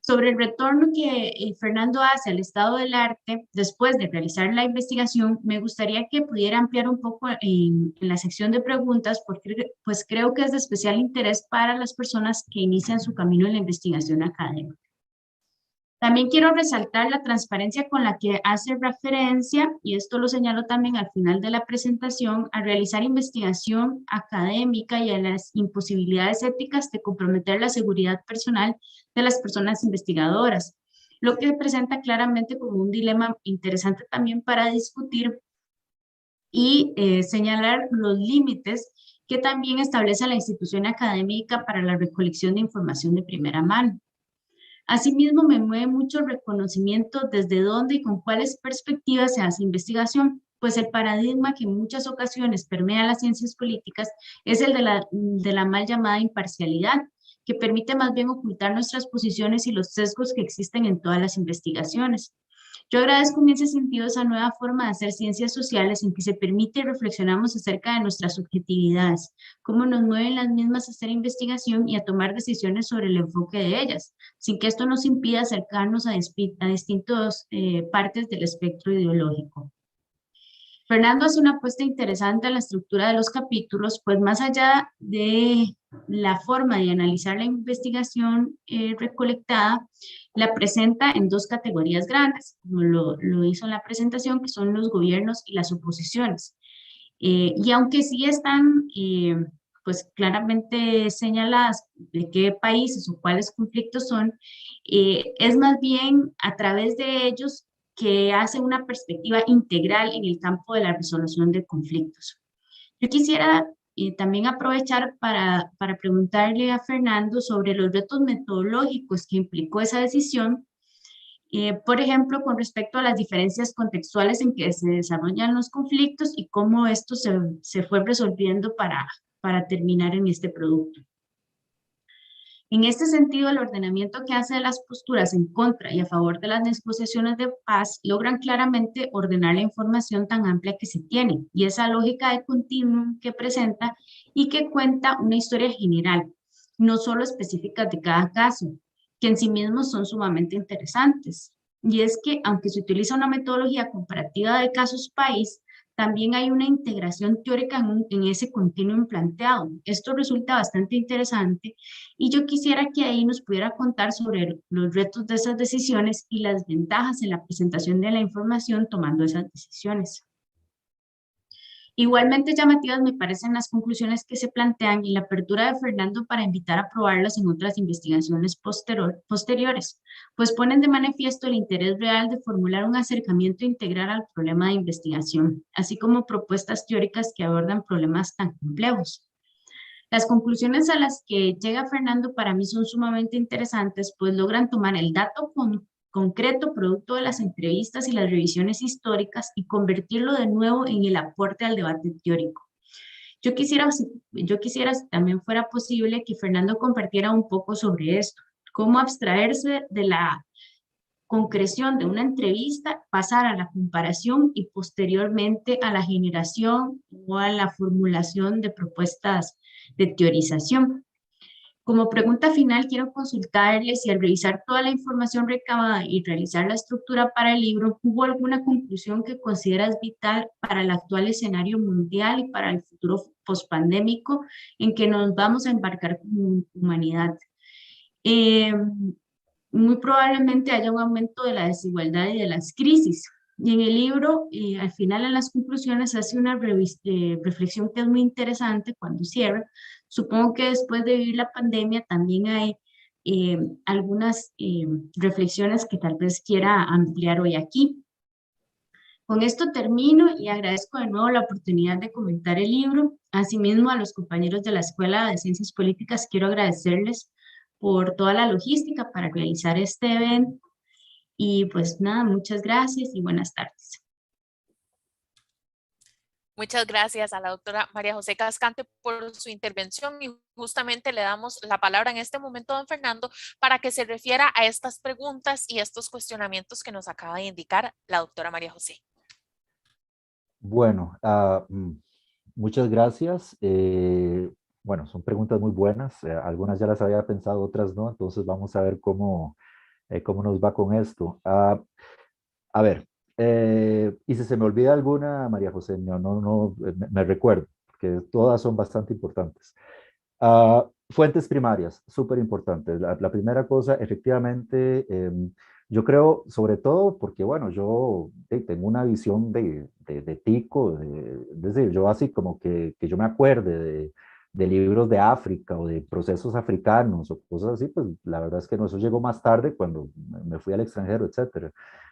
Sobre el retorno que Fernando hace al estado del arte después de realizar la investigación, me gustaría que pudiera ampliar un poco en la sección de preguntas, porque pues creo que es de especial interés para las personas que inician su camino en la investigación académica. También quiero resaltar la transparencia con la que hace referencia, y esto lo señalo también al final de la presentación, a realizar investigación académica y a las imposibilidades éticas de comprometer la seguridad personal de las personas investigadoras, lo que presenta claramente como un dilema interesante también para discutir y señalar los límites que también establece la institución académica para la recolección de información de primera mano. Asimismo, me mueve mucho el reconocimiento desde dónde y con cuáles perspectivas se hace investigación, pues el paradigma que en muchas ocasiones permea las ciencias políticas es el de la mal llamada imparcialidad, que permite más bien ocultar nuestras posiciones y los sesgos que existen en todas las investigaciones. Yo agradezco en ese sentido esa nueva forma de hacer ciencias sociales en que se permite y reflexionamos acerca de nuestras subjetividades, cómo nos mueven las mismas a hacer investigación y a tomar decisiones sobre el enfoque de ellas, sin que esto nos impida acercarnos a distintas partes del espectro ideológico. Fernando hace una apuesta interesante en la estructura de los capítulos, pues más allá de la forma de analizar la investigación recolectada, la presenta en dos categorías grandes, como lo hizo en la presentación, que son los gobiernos y las oposiciones. Y aunque sí están pues claramente señaladas de qué países o cuáles conflictos son, es más bien a través de ellos que hace una perspectiva integral en el campo de la resolución de conflictos. Yo quisiera también aprovechar para preguntarle a Fernando sobre los retos metodológicos que implicó esa decisión, por ejemplo, con respecto a las diferencias contextuales en que se desarrollan los conflictos y cómo esto se fue resolviendo para terminar en este producto. En este sentido, el ordenamiento que hace de las posturas en contra y a favor de las negociaciones de paz logran claramente ordenar la información tan amplia que se tiene y esa lógica de continuum que presenta y que cuenta una historia general, no solo específica de cada caso, que en sí mismos son sumamente interesantes. Y es que, aunque se utiliza una metodología comparativa de casos país, también hay una integración teórica en ese continuum planteado. Esto resulta bastante interesante y yo quisiera que ahí nos pudiera contar sobre los retos de esas decisiones y las ventajas en la presentación de la información tomando esas decisiones. Igualmente llamativas me parecen las conclusiones que se plantean y la apertura de Fernando para invitar a probarlas en otras investigaciones posteriores, pues ponen de manifiesto el interés real de formular un acercamiento integral al problema de investigación, así como propuestas teóricas que abordan problemas tan complejos. Las conclusiones a las que llega Fernando para mí son sumamente interesantes, pues logran tomar el dato concreto producto de las entrevistas y las revisiones históricas y convertirlo de nuevo en el aporte al debate teórico. Yo quisiera, si también fuera posible, que Fernando compartiera un poco sobre esto, cómo abstraerse de la concreción de una entrevista, pasar a la comparación y posteriormente a la generación o a la formulación de propuestas de teorización. Como pregunta final, quiero consultarle si al revisar toda la información recabada y realizar la estructura para el libro, ¿hubo alguna conclusión que consideras vital para el actual escenario mundial y para el futuro pospandémico en que nos vamos a embarcar como humanidad? Muy probablemente haya un aumento de la desigualdad y de las crisis. Y en el libro, al final en las conclusiones, hace una reflexión que es muy interesante cuando cierra. Supongo que después de vivir la pandemia también hay algunas reflexiones que tal vez quiera ampliar hoy aquí. Con esto termino y agradezco de nuevo la oportunidad de comentar el libro. Asimismo, a los compañeros de la Escuela de Ciencias Políticas quiero agradecerles por toda la logística para realizar este evento. Y pues nada, muchas gracias y buenas tardes. Muchas gracias a la doctora María José Cascante por su intervención y justamente le damos la palabra en este momento a don Fernando para que se refiera a estas preguntas y estos cuestionamientos que nos acaba de indicar la doctora María José. Bueno, muchas gracias. Bueno, son preguntas muy buenas. Algunas ya las había pensado, otras no. Entonces vamos a ver cómo nos va con esto. A ver, y si se me olvida alguna, María José, me recuerdo, porque todas son bastante importantes. Fuentes primarias, súper importantes. La primera cosa, efectivamente, yo creo, sobre todo porque, bueno, yo tengo una visión de tico, es decir, yo así como que yo me acuerde de libros de África o de procesos africanos o cosas así, pues la verdad es que no, eso llegó más tarde cuando me fui al extranjero, etcétera.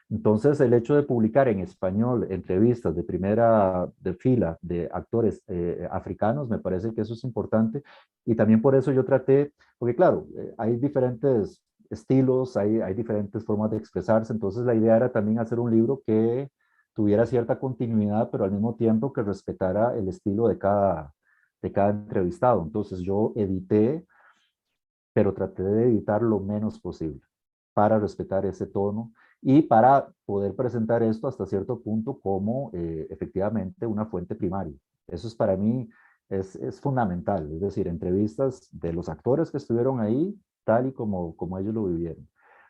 Entonces, el hecho de publicar en español entrevistas de primera de fila de actores africanos, me parece que eso es importante. Y también por eso yo traté, porque claro, hay diferentes estilos, hay diferentes formas de expresarse. Entonces, la idea era también hacer un libro que tuviera cierta continuidad, pero al mismo tiempo que respetara el estilo de cada entrevistado. Entonces, yo edité, pero traté de editar lo menos posible para respetar ese tono y para poder presentar esto hasta cierto punto como efectivamente una fuente primaria. Eso es para mí, es fundamental, es decir, entrevistas de los actores que estuvieron ahí, tal y como ellos lo vivieron.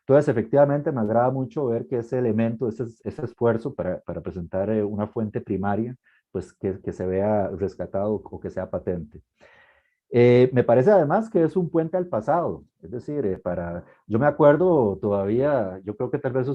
Entonces, efectivamente, me agrada mucho ver que ese elemento, ese esfuerzo para presentar una fuente primaria, pues que se vea rescatado o que sea patente. Me parece además que es un puente al pasado, es decir, yo me acuerdo todavía, yo creo que tal vez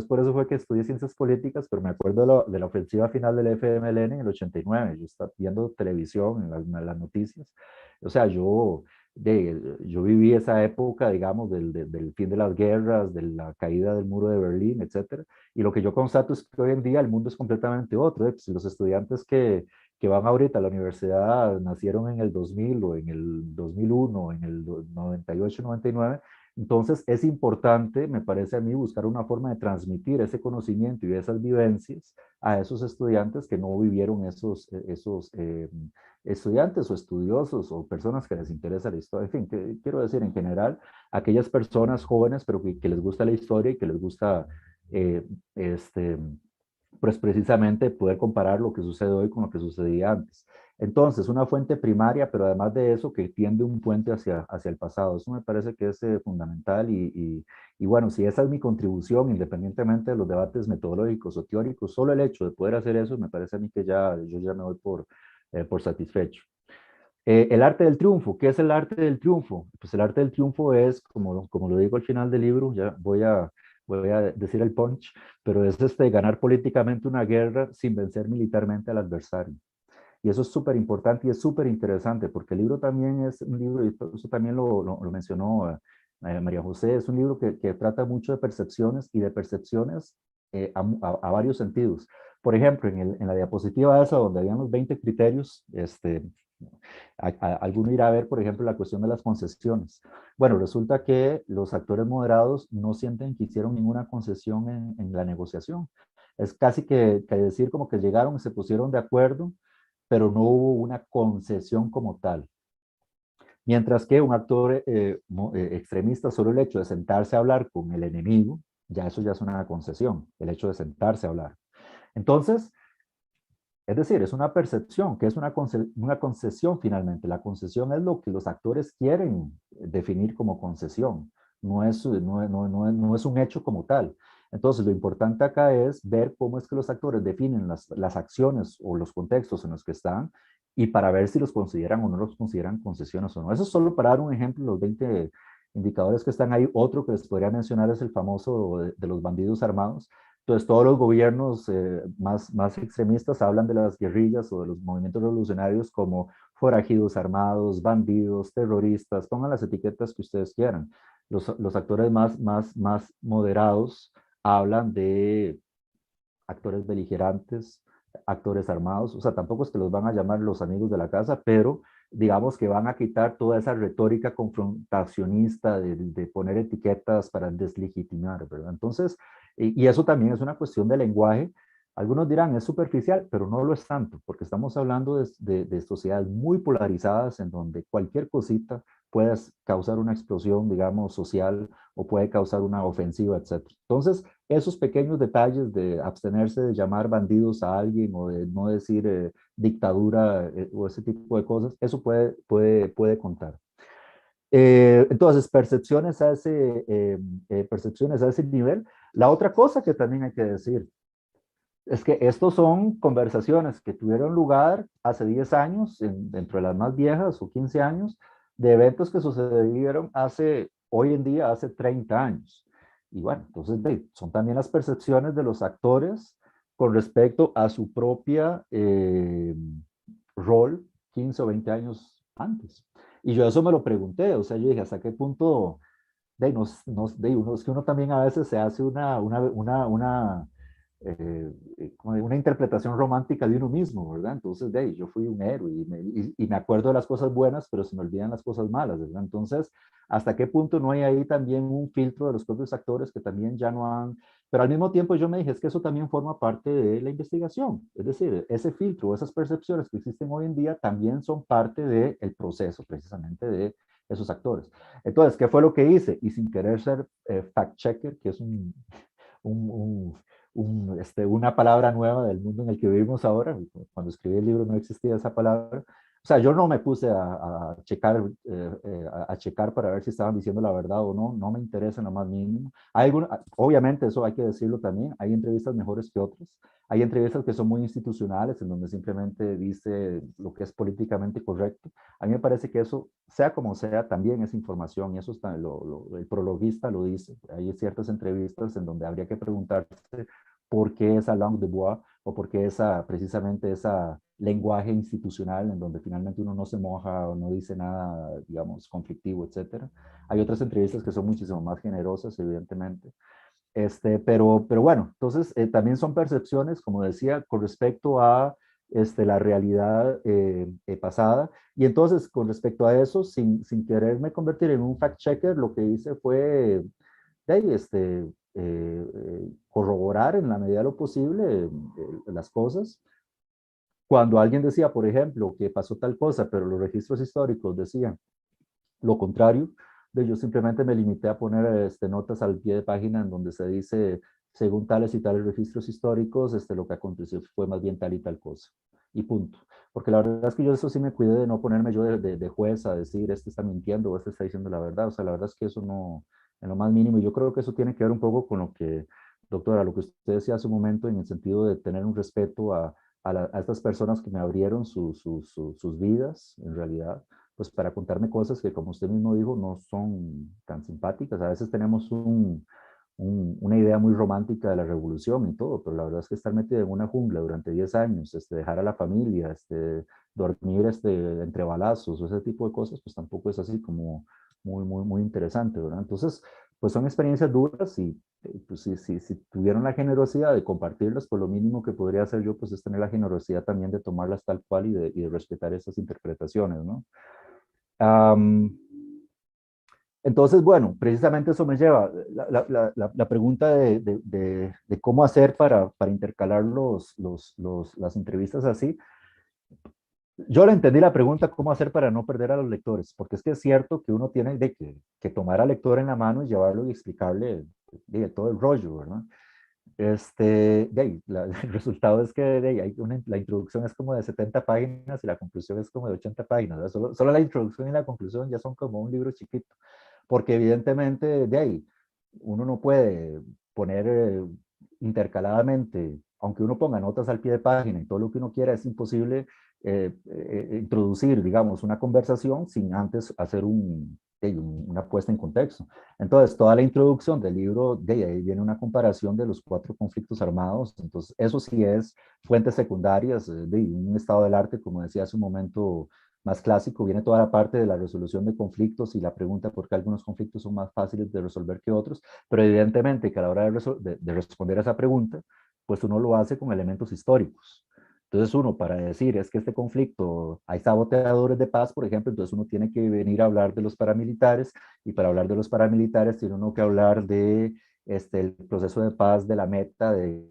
por eso fue que estudié ciencias políticas, pero me acuerdo de la ofensiva final del FMLN en el 89, yo estaba viendo televisión, en las noticias, o sea, yo viví esa época, digamos, del fin de las guerras, de la caída del muro de Berlín, etcétera, y lo que yo constato es que hoy en día el mundo es completamente otro, pues, los estudiantes que van ahorita a la universidad nacieron en el 2000 o en el 2001, en el 98, 99. Entonces es importante, me parece a mí, buscar una forma de transmitir ese conocimiento y esas vivencias a esos estudiantes que no vivieron esos estudiantes o estudiosos o personas que les interesa la historia. En fin, quiero decir en general, aquellas personas jóvenes, pero que les gusta la historia y que les gusta eh, este, pues precisamente poder comparar lo que sucede hoy con lo que sucedía antes. Entonces, una fuente primaria, pero además de eso, que tiende un puente hacia el pasado. Eso me parece que es fundamental y bueno, si esa es mi contribución, independientemente de los debates metodológicos o teóricos, solo el hecho de poder hacer eso, me parece a mí que yo ya me doy por satisfecho. El arte del triunfo, ¿qué es el arte del triunfo? Pues el arte del triunfo es, como lo digo al final del libro, ya voy a decir el punch, pero es ganar políticamente una guerra sin vencer militarmente al adversario. Y eso es súper importante y es súper interesante, porque el libro también es un libro, y eso también lo mencionó María José, es un libro que trata mucho de percepciones y de percepciones a varios sentidos. Por ejemplo, en la diapositiva esa donde habían los 20 criterios, alguno irá a ver, por ejemplo, la cuestión de las concesiones. Bueno, resulta que los actores moderados no sienten que hicieron ninguna concesión en la negociación. Es casi que decir como que llegaron y se pusieron de acuerdo, pero no hubo una concesión como tal. Mientras que un actor extremista, solo el hecho de sentarse a hablar con el enemigo, eso ya es una concesión, el hecho de sentarse a hablar. Entonces, es decir, es una percepción, que es una concesión finalmente. La concesión es lo que los actores quieren definir como concesión, no es un hecho como tal. Entonces, lo importante acá es ver cómo es que los actores definen las acciones o los contextos en los que están y para ver si los consideran o no los consideran concesiones o no. Eso es solo para dar un ejemplo, los 20 indicadores que están ahí. Otro que les podría mencionar es el famoso de los bandidos armados. Entonces, todos los gobiernos más extremistas hablan de las guerrillas o de los movimientos revolucionarios como forajidos armados, bandidos, terroristas, pongan las etiquetas que ustedes quieran. Los actores más moderados hablan de actores beligerantes, actores armados, o sea, tampoco es que los van a llamar los amigos de la casa, pero digamos que van a quitar toda esa retórica confrontacionista de poner etiquetas para deslegitimar, ¿verdad? Entonces, y eso también es una cuestión de lenguaje. Algunos dirán, es superficial, pero no lo es tanto, porque estamos hablando de sociedades muy polarizadas en donde cualquier cosita puede causar una explosión, digamos, social o puede causar una ofensiva, etc. Entonces, esos pequeños detalles de abstenerse de llamar bandidos a alguien o de no decir dictadura o ese tipo de cosas, eso puede contar. Entonces, percepciones a ese nivel. La otra cosa que también hay que decir es que estos son conversaciones que tuvieron lugar hace 10 años, dentro de las más viejas o 15 años, de eventos que sucedieron hoy en día, hace 30 años. Y bueno, entonces son también las percepciones de los actores con respecto a su propia rol 15 o 20 años antes. Y yo eso me lo pregunté, o sea, yo dije, ¿hasta qué punto es que uno también a veces se hace como una interpretación romántica de uno mismo, ¿verdad? Entonces, yo fui un héroe y me acuerdo de las cosas buenas, pero se me olvidan las cosas malas, ¿verdad? Entonces, ¿hasta qué punto no hay ahí también un filtro de los propios actores que también ya no han... Pero al mismo tiempo yo me dije, es que eso también forma parte de la investigación, es decir, ese filtro, esas percepciones que existen hoy en día también son parte del proceso precisamente de esos actores. Entonces, ¿qué fue lo que hice? Y sin querer ser fact-checker, que es un, una palabra nueva del mundo en el que vivimos ahora, cuando escribí el libro no existía esa palabra, O sea, yo no me puse checar, a checar para ver si estaban diciendo la verdad o no, no me interesa en lo más mínimo. Obviamente, eso hay que decirlo también, hay entrevistas mejores que otras, hay entrevistas que son muy institucionales, en donde simplemente dice lo que es políticamente correcto. A mí me parece que eso, sea como sea, también es información, y eso está, el prologuista lo dice. Hay ciertas entrevistas en donde habría que preguntarse por qué esa langue de bois, o por qué precisamente esa lenguaje institucional en donde finalmente uno no se moja o no dice nada, digamos, conflictivo, etcétera. Hay otras entrevistas que son muchísimo más generosas, evidentemente. Pero bueno, entonces también son percepciones, como decía, con respecto a la realidad pasada. Y entonces, con respecto a eso, sin quererme convertir en un fact-checker, lo que hice fue corroborar en la medida de lo posible las cosas. Cuando alguien decía, por ejemplo, que pasó tal cosa, pero los registros históricos decían lo contrario, yo simplemente me limité a poner notas al pie de página en donde se dice, según tales y tales registros históricos, lo que aconteció fue más bien tal y tal cosa. Y punto. Porque la verdad es que yo eso sí me cuidé de no ponerme yo de juez a decir, este está mintiendo o este está diciendo la verdad. O sea, la verdad es que eso no, en lo más mínimo, y yo creo que eso tiene que ver un poco con lo que, doctora, lo que usted decía hace un momento, en el sentido de tener un respeto a estas personas que me abrieron sus vidas, en realidad, pues para contarme cosas que, como usted mismo dijo, no son tan simpáticas. A veces tenemos una idea muy romántica de la revolución y todo, pero la verdad es que estar metido en una jungla durante 10 años, dejar a la familia, dormir entre balazos o ese tipo de cosas, pues tampoco es así como muy interesante, ¿verdad? Entonces, pues son experiencias duras y pues si tuvieron la generosidad de compartirlas, pues lo mínimo que podría hacer yo, pues es tener la generosidad también de tomarlas tal cual y de respetar esas interpretaciones, ¿no? Entonces, bueno, precisamente eso me lleva la pregunta de cómo hacer para intercalar las entrevistas así. Yo le entendí la pregunta, cómo hacer para no perder a los lectores, porque es que es cierto que uno tiene que tomar al lector en la mano y llevarlo y explicarle todo el rollo, ¿verdad? El resultado es que la introducción es como de 70 páginas y la conclusión es como de 80 páginas, ¿verdad? Solo la introducción y la conclusión ya son como un libro chiquito, porque evidentemente uno no puede poner intercaladamente, aunque uno ponga notas al pie de página y todo lo que uno quiera, es imposible introducir, digamos, una conversación sin antes hacer una puesta en contexto. Entonces, toda la introducción del libro, de ahí viene una comparación de los 4 conflictos armados. Entonces, eso sí es fuentes secundarias de un estado del arte, como decía hace un momento, más clásico. Viene toda la parte de la resolución de conflictos y la pregunta por qué algunos conflictos son más fáciles de resolver que otros, pero evidentemente que a la hora de responder a esa pregunta, pues uno lo hace con elementos históricos. Entonces uno, para decir, es que este conflicto, hay saboteadores de paz, por ejemplo, entonces uno tiene que venir a hablar de los paramilitares, y para hablar de los paramilitares tiene uno que hablar de el proceso de paz de la Meta de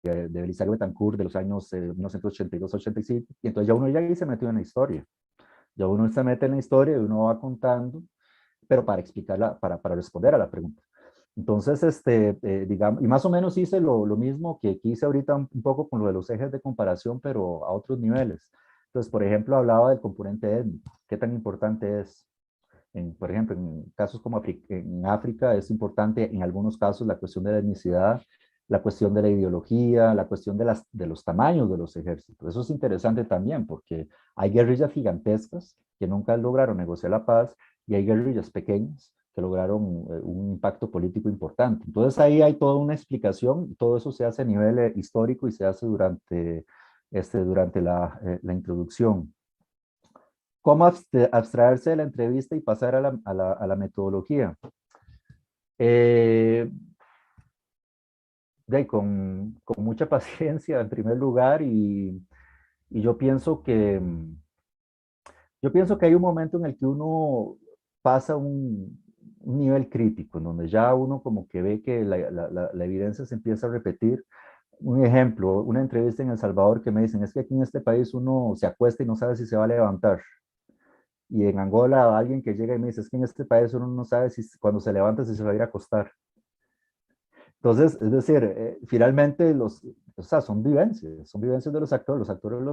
Belisario Betancourt de los años 1982-85, y entonces ya uno ya ahí se metió en la historia. Ya uno se mete en la historia y uno va contando, pero para explicarla, para responder a la pregunta. Entonces, digamos, y más o menos hice lo mismo que hice ahorita un poco con lo de los ejes de comparación, pero a otros niveles. Entonces, por ejemplo, hablaba del componente étnico. ¿Qué tan importante es? Por ejemplo, en casos como en África es importante en algunos casos la cuestión de la etnicidad, la cuestión de la ideología, la cuestión de los tamaños de los ejércitos. Eso es interesante también porque hay guerrillas gigantescas que nunca lograron negociar la paz y hay guerrillas pequeñas que lograron un impacto político importante. Entonces ahí hay toda una explicación, todo eso se hace a nivel histórico y se hace durante la introducción. ¿Cómo abstraerse de la entrevista y pasar a la metodología? Con mucha paciencia en primer lugar, y yo pienso que hay un momento en el que uno pasa un nivel crítico, en donde ya uno como que ve que la evidencia se empieza a repetir. Un ejemplo, una entrevista en El Salvador que me dicen, es que aquí en este país uno se acuesta y no sabe si se va a levantar. Y en Angola alguien que llega y me dice, es que en este país uno no sabe si cuando se levanta si se va a ir a acostar. Entonces, es decir, finalmente o sea, son vivencias de los actores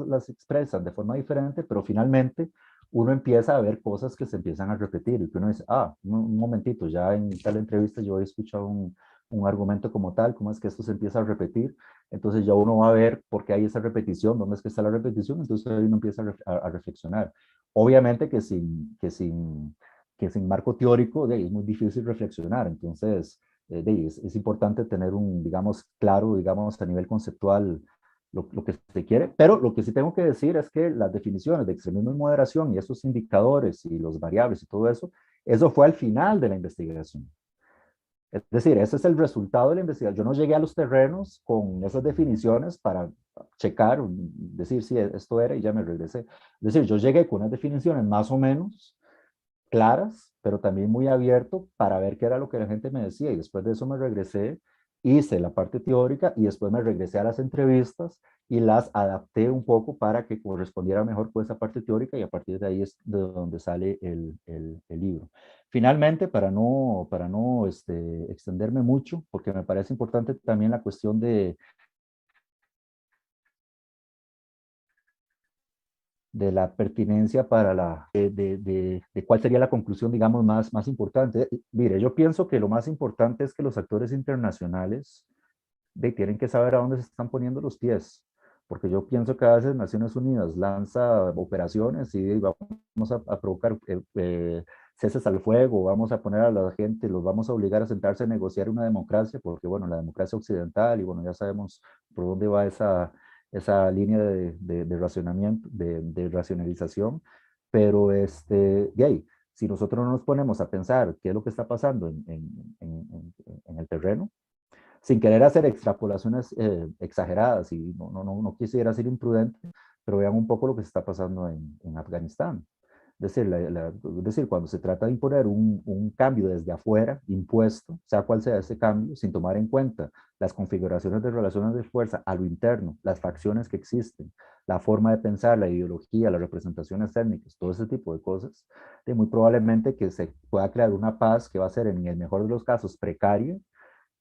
las expresan de forma diferente, pero finalmente uno empieza a ver cosas que se empiezan a repetir y que uno dice, un momentito, ya en tal entrevista yo he escuchado un argumento como tal, cómo es que esto se empieza a repetir, entonces ya uno va a ver por qué hay esa repetición, dónde es que está la repetición, entonces ahí uno empieza a reflexionar. Obviamente que sin marco teórico es muy difícil reflexionar, entonces es importante tener digamos, claro, digamos, a nivel conceptual lo que se quiere, pero lo que sí tengo que decir es que las definiciones de extremismo y moderación y esos indicadores y los variables y todo eso fue al final de la investigación. Es decir, ese es el resultado de la investigación. Yo no llegué a los terrenos con esas definiciones para checar, decir si esto era y ya me regresé. Es decir, yo llegué con unas definiciones más o menos claras, pero también muy abierto para ver qué era lo que la gente me decía. Y después de eso me regresé, hice la parte teórica y después me regresé a las entrevistas y las adapté un poco para que correspondiera mejor con esa parte teórica y a partir de ahí es de donde sale el libro. Finalmente, para no extenderme mucho, porque me parece importante también la cuestión de la pertinencia para de cuál sería la conclusión, digamos, más importante. Mire, yo pienso que lo más importante es que los actores internacionales tienen que saber a dónde se están poniendo los pies, porque yo pienso que a veces Naciones Unidas lanza operaciones y vamos a provocar ceses al fuego, vamos a poner a la gente, los vamos a obligar a sentarse a negociar una democracia, porque bueno, la democracia occidental, y bueno, ya sabemos por dónde va esa línea de racionamiento, de racionalización, pero de ahí, si nosotros no nos ponemos a pensar qué es lo que está pasando en el terreno, sin querer hacer extrapolaciones exageradas, y no quisiera ser imprudente, pero vean un poco lo que se está pasando en Afganistán. Es decir, cuando se trata de imponer un cambio desde afuera, impuesto, sea cual sea ese cambio, sin tomar en cuenta las configuraciones de relaciones de fuerza a lo interno, las facciones que existen, la forma de pensar, la ideología, las representaciones étnicas, todo ese tipo de cosas, muy probablemente que se pueda crear una paz que va a ser en el mejor de los casos precaria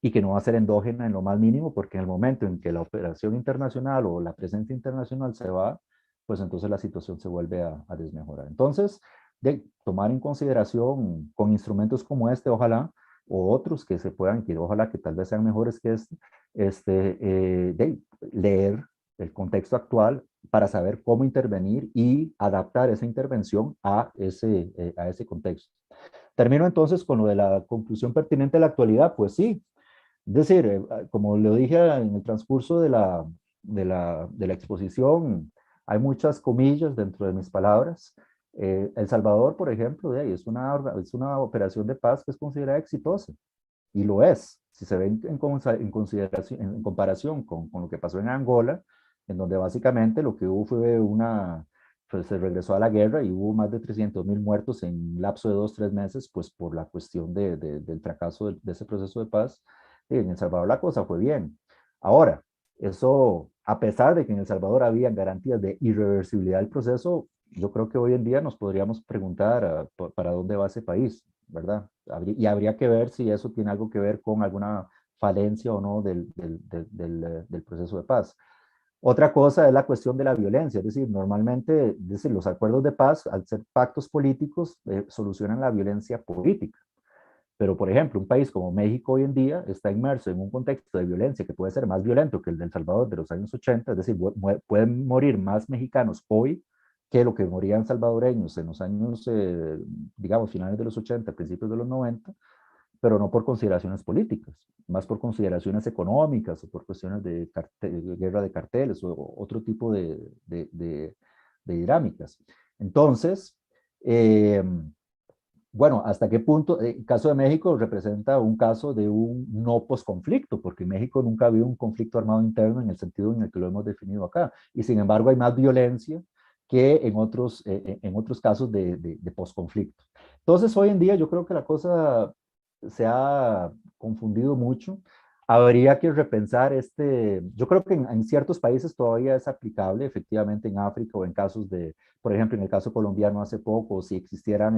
y que no va a ser endógena en lo más mínimo, porque en el momento en que la operación internacional o la presencia internacional se va, pues entonces la situación se vuelve a desmejorar. Entonces, de tomar en consideración con instrumentos como este, ojalá, o otros que se puedan, que ojalá que tal vez sean mejores que de leer el contexto actual para saber cómo intervenir y adaptar esa intervención a ese contexto. Termino entonces con lo de la conclusión pertinente de la actualidad, pues sí, es decir, como lo dije en el transcurso de la exposición, hay muchas comillas dentro de mis palabras. El Salvador, por ejemplo, es una operación de paz que es considerada exitosa, y lo es. Si se ve en consideración, en comparación con lo que pasó en Angola, en donde básicamente lo que hubo fue pues se regresó a la guerra y hubo más de 300.000 muertos en un lapso de 2, 3 meses, pues por la cuestión del fracaso de ese proceso de paz. Y en El Salvador la cosa fue bien. Ahora, eso, a pesar de que en El Salvador había garantías de irreversibilidad del proceso, yo creo que hoy en día nos podríamos preguntar para dónde va ese país, ¿verdad? Y habría que ver si eso tiene algo que ver con alguna falencia o no del proceso de paz. Otra cosa es la cuestión de la violencia, es decir, normalmente los acuerdos de paz, al ser pactos políticos, solucionan la violencia política. Pero, por ejemplo, un país como México hoy en día está inmerso en un contexto de violencia que puede ser más violento que el de El Salvador de los años 80, es decir, pueden morir más mexicanos hoy que lo que morían salvadoreños en los años, digamos, finales de los 80, principios de los 90, pero no por consideraciones políticas, más por consideraciones económicas o por cuestiones de guerra de carteles o otro tipo de dinámicas. Entonces, bueno, ¿hasta qué punto? El caso de México representa un caso de un no posconflicto, porque en México nunca ha habido un conflicto armado interno en el sentido en el que lo hemos definido acá, y sin embargo hay más violencia que en otros casos de posconflicto. Entonces, hoy en día yo creo que la cosa se ha confundido mucho. Habría que repensar yo creo que en ciertos países todavía es aplicable, efectivamente en África o en casos por ejemplo, en el caso colombiano hace poco, si existieran,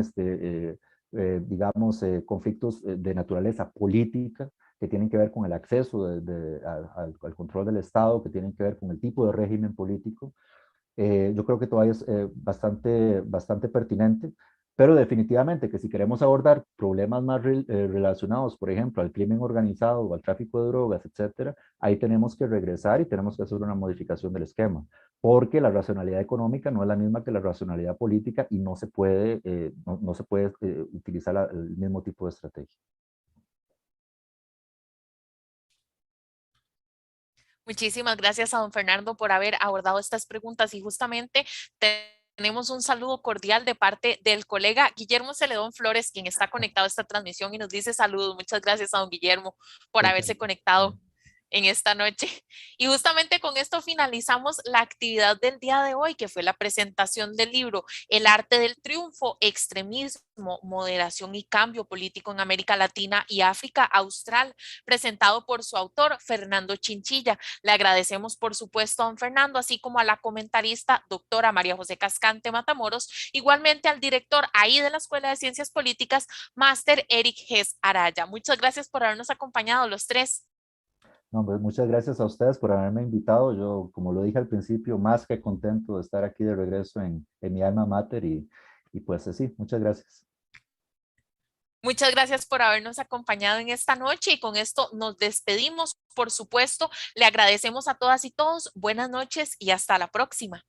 digamos, conflictos de naturaleza política, que tienen que ver con el acceso al control del Estado, que tienen que ver con el tipo de régimen político. Yo creo que todavía es bastante pertinente, pero definitivamente que si queremos abordar problemas más relacionados, por ejemplo, al crimen organizado o al tráfico de drogas, etcétera, ahí tenemos que regresar y tenemos que hacer una modificación del esquema, porque la racionalidad económica no es la misma que la racionalidad política y no se puede, no se puede utilizar el mismo tipo de estrategia. Muchísimas gracias a don Fernando por haber abordado estas preguntas y justamente tenemos un saludo cordial de parte del colega Guillermo Celedón Flores, quien está conectado a esta transmisión y nos dice saludos. Muchas gracias a don Guillermo por haberse conectado en esta noche. Y justamente con esto finalizamos la actividad del día de hoy, que fue la presentación del libro El arte del triunfo, extremismo, moderación y cambio político en América Latina y África Austral, presentado por su autor, Fernando Chinchilla. Le agradecemos, por supuesto, a don Fernando, así como a la comentarista, doctora María José Cascante Matamoros, igualmente al director ahí de la Escuela de Ciencias Políticas, máster Eric Gess Araya. Muchas gracias por habernos acompañado los tres. No, pues muchas gracias a ustedes por haberme invitado. Yo, como lo dije al principio, más que contento de estar aquí de regreso en mi alma mater y pues sí, muchas gracias. Muchas gracias por habernos acompañado en esta noche y con esto nos despedimos. Por supuesto, le agradecemos a todas y todos. Buenas noches y hasta la próxima.